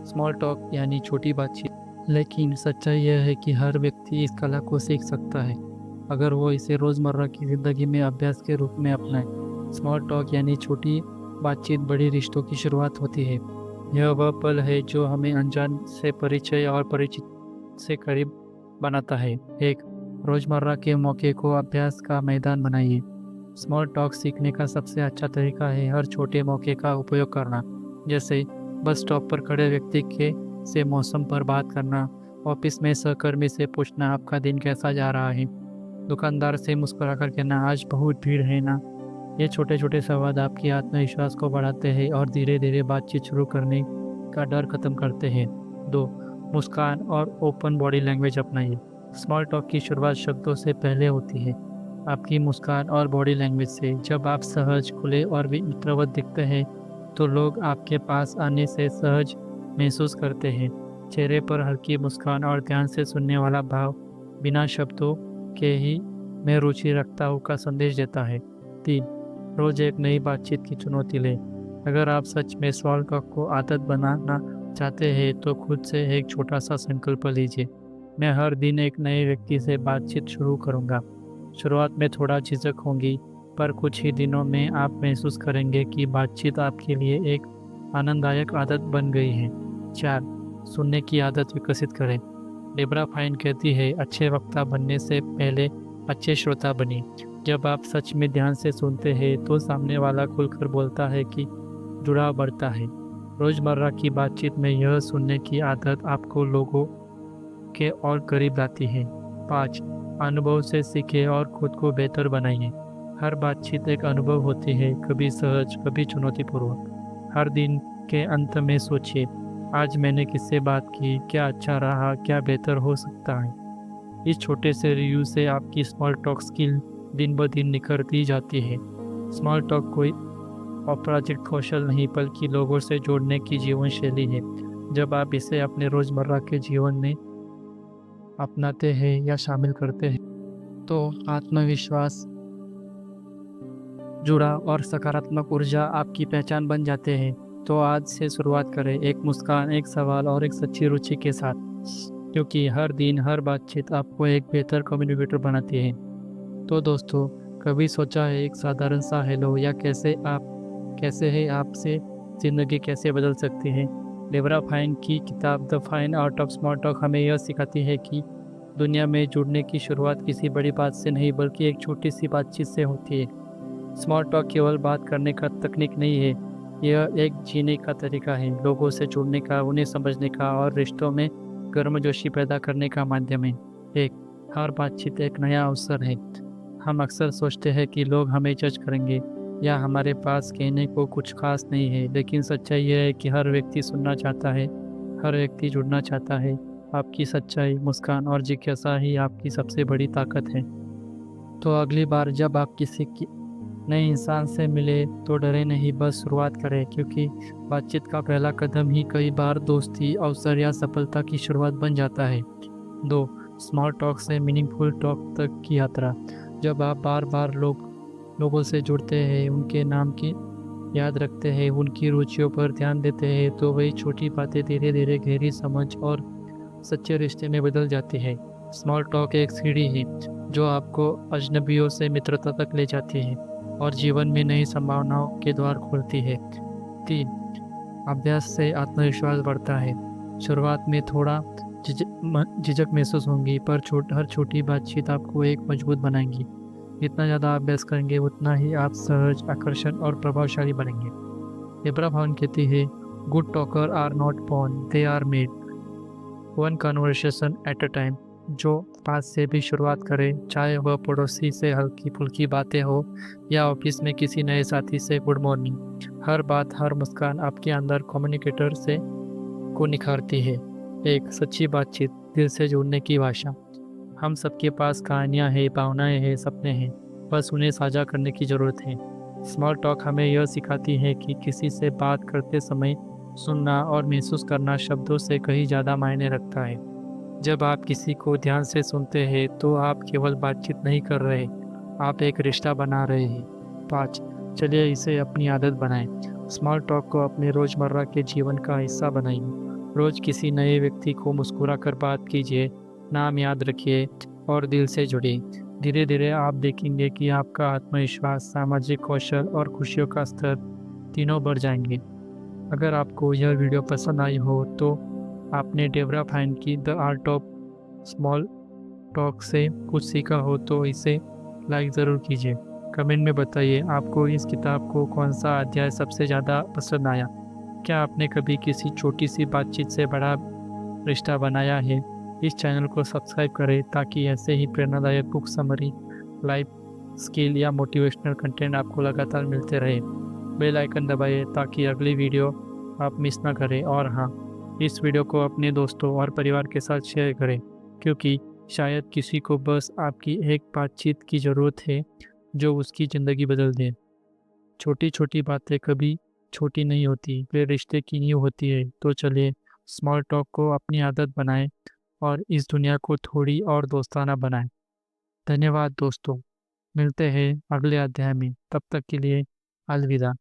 स्मॉल टॉक यानी छोटी बातचीत। लेकिन सच्चाई यह है कि हर व्यक्ति इस कला को सीख सकता है अगर वो इसे रोज़मर्रा की ज़िंदगी में अभ्यास के रूप में अपनाए। स्मॉल टॉक यानी छोटी बातचीत बड़ी रिश्तों की शुरुआत होती है। यह वह पल है जो हमें अनजान से परिचय और परिचित से करीब बनाता है। एक रोज़मर्रा के मौके को अभ्यास का मैदान बनाइए। स्मॉल टॉक सीखने का सबसे अच्छा तरीका है हर छोटे मौके का उपयोग करना, जैसे बस स्टॉप पर खड़े व्यक्ति के से मौसम पर बात करना, ऑफिस में सहकर्मी से पूछना आपका दिन कैसा जा रहा है, दुकानदार से मुस्कुराकर कहना आज बहुत भीड़ है ना। ये छोटे छोटे संवाद आपके आत्मविश्वास को बढ़ाते हैं और धीरे धीरे बातचीत शुरू करने का डर खत्म करते हैं। 2. मुस्कान और ओपन बॉडी लैंग्वेज अपनाइए। स्मॉल टॉक की शुरुआत शब्दों से पहले होती है, आपकी मुस्कान और बॉडी लैंग्वेज से। जब आप सहज, खुले और मित्रवत दिखते हैं तो लोग आपके पास आने से सहज महसूस करते हैं। चेहरे पर हल्की मुस्कान और ध्यान से सुनने वाला भाव बिना शब्दों के ही मैं रुचि रखता हूँ का संदेश देता है। 3. रोज एक नई बातचीत की चुनौती लें। अगर आप सच में स्मॉल टॉक को आदत बनाना चाहते हैं तो खुद से एक छोटा सा संकल्प लीजिए। मैं हर दिन एक नए व्यक्ति से बातचीत शुरू करूँगा। शुरुआत में थोड़ा झिझक होगी, पर कुछ ही दिनों में आप महसूस करेंगे कि बातचीत आपके लिए एक आनंददायक आदत बन गई है। 4. सुनने की आदत विकसित करें। डेब्रा फाइन कहती है, अच्छे वक्ता बनने से पहले अच्छे श्रोता बनिए। जब आप सच में ध्यान से सुनते हैं तो सामने वाला खुलकर बोलता है कि जुड़ाव बढ़ता है। रोज़मर्रा की बातचीत में यह सुनने की आदत आपको लोगों के और करीब लाती है। 5. अनुभव से सीखें और खुद को बेहतर बनाइए। हर बातचीत एक अनुभव होती है, कभी सहज, कभी चुनौतीपूर्वक। हर दिन के अंत में सोचिए, आज मैंने किससे बात की, क्या अच्छा रहा, क्या बेहतर हो सकता है। इस छोटे से रिव्यू से आपकी स्मॉल टॉक स्किल दिन ब दिन निखरती जाती है। स्मॉल टॉक कोई औपचारिक कौशल नहीं बल्कि लोगों से जोड़ने की जीवन शैली है। जब आप इसे अपने रोज़मर्रा के जीवन में अपनाते हैं या शामिल करते हैं तो आत्मविश्वास, जुड़ाव और सकारात्मक ऊर्जा आपकी पहचान बन जाते हैं। तो आज से शुरुआत करें, एक मुस्कान, एक सवाल और एक सच्ची रुचि के साथ, क्योंकि हर दिन हर बातचीत आपको एक बेहतर कम्युनिकेटर बनाती है। तो दोस्तों, कभी सोचा है एक साधारण सा हेलो या कैसे है आपसे ज़िंदगी कैसे बदल सकती है। डेब्रा फाइन की किताब the fine art of small talk हमें यह सिखाती है कि दुनिया में जुड़ने की शुरुआत किसी बड़ी बात से नहीं बल्कि एक छोटी सी बातचीत से होती है। स्मॉल टॉक केवल बात करने का तकनीक नहीं है, यह एक जीने का तरीका है, लोगों से जुड़ने का, उन्हें समझने का और रिश्तों में गर्मजोशी पैदा करने का माध्यम है। हर बातचीत एक नया अवसर है। हम अक्सर सोचते हैं कि लोग हमें जज करेंगे या हमारे पास कहने को कुछ खास नहीं है, लेकिन सच्चाई यह है कि हर व्यक्ति सुनना चाहता है, हर व्यक्ति जुड़ना चाहता है। आपकी सच्चाई, मुस्कान और जिज्ञासा ही आपकी सबसे बड़ी ताकत है। तो अगली बार जब आप किसी नए इंसान से मिले तो डरे नहीं, बस शुरुआत करें, क्योंकि बातचीत का पहला कदम ही कई बार दोस्ती, अवसर या सफलता की शुरुआत बन जाता है। 2. स्मॉल टॉक से मीनिंगफुल टॉक तक की यात्रा। जब आप बार बार लोगों से जुड़ते हैं, उनके नाम की याद रखते हैं, उनकी रुचियों पर ध्यान देते हैं, तो वही छोटी बातें धीरे धीरे गहरी समझ और सच्चे रिश्ते में बदल जाती है। स्मॉल टॉक एक सीढ़ी है जो आपको अजनबियों से मित्रता तक ले जाती है और जीवन में नई संभावनाओं के द्वार खोलती है। 3. अभ्यास से आत्मविश्वास बढ़ता है। शुरुआत में थोड़ा झिझक महसूस होंगी, पर हर छोटी बातचीत आपको एक मजबूत बनाएंगी। जितना ज़्यादा अभ्यास करेंगे उतना ही आप सहज, आकर्षण और प्रभावशाली बनेंगे। डेब्रा फाइन कहती है, good talker are not born, they are made, one conversation at a time. जो बात से भी शुरुआत करें, चाहे वह पड़ोसी से हल्की फुल्की बातें हो या ऑफिस में किसी नए साथी से गुड मॉर्निंग, हर बात, हर मुस्कान आपके अंदर कम्युनिकेटर से को निखारती है। एक सच्ची बातचीत, दिल से जुड़ने की भाषा। हम सबके पास कहानियाँ हैं, भावनाएं हैं, सपने हैं, बस उन्हें साझा करने की ज़रूरत है। स्मॉल टॉक हमें यह सिखाती है कि किसी से बात करते समय सुनना और महसूस करना शब्दों से कहीं ज़्यादा मायने रखता है। जब आप किसी को ध्यान से सुनते हैं तो आप केवल बातचीत नहीं कर रहे, आप एक रिश्ता बना रहे हैं। 5, चलिए इसे अपनी आदत बनाएं। स्मॉल टॉक को अपने रोज़मर्रा के जीवन का हिस्सा बनाइए। रोज़ किसी नए व्यक्ति को मुस्कुरा कर बात कीजिए, नाम याद रखिए और दिल से जुड़िए। धीरे धीरे आप देखेंगे कि आपका आत्मविश्वास, सामाजिक कौशल और खुशियों का स्तर तीनों बढ़ जाएंगे। अगर आपको यह वीडियो पसंद आई हो तो आपने डेबरा फाइन की the art of small talk से कुछ सीखा हो तो इसे लाइक ज़रूर कीजिए। कमेंट में बताइए आपको इस किताब को कौन सा अध्याय सबसे ज़्यादा पसंद आया। क्या आपने कभी किसी छोटी सी बातचीत से बड़ा रिश्ता बनाया है? इस चैनल को सब्सक्राइब करें ताकि ऐसे ही प्रेरणादायक बुक समरी, लाइफ स्किल या मोटिवेशनल कंटेंट आपको लगातार मिलते रहे। बेल आइकन दबाइए ताकि अगली वीडियो आप मिस ना करें। और हाँ, इस वीडियो को अपने दोस्तों और परिवार के साथ शेयर करें क्योंकि शायद किसी को बस आपकी एक बातचीत की ज़रूरत है जो उसकी ज़िंदगी बदल दे। छोटी छोटी बातें कभी छोटी नहीं होती, वे रिश्ते की नींव होती है। तो चलिए स्मॉल टॉक को अपनी आदत बनाएं और इस दुनिया को थोड़ी और दोस्ताना बनाएं। धन्यवाद दोस्तों, मिलते हैं अगले अध्याय में, तब तक के लिए अलविदा।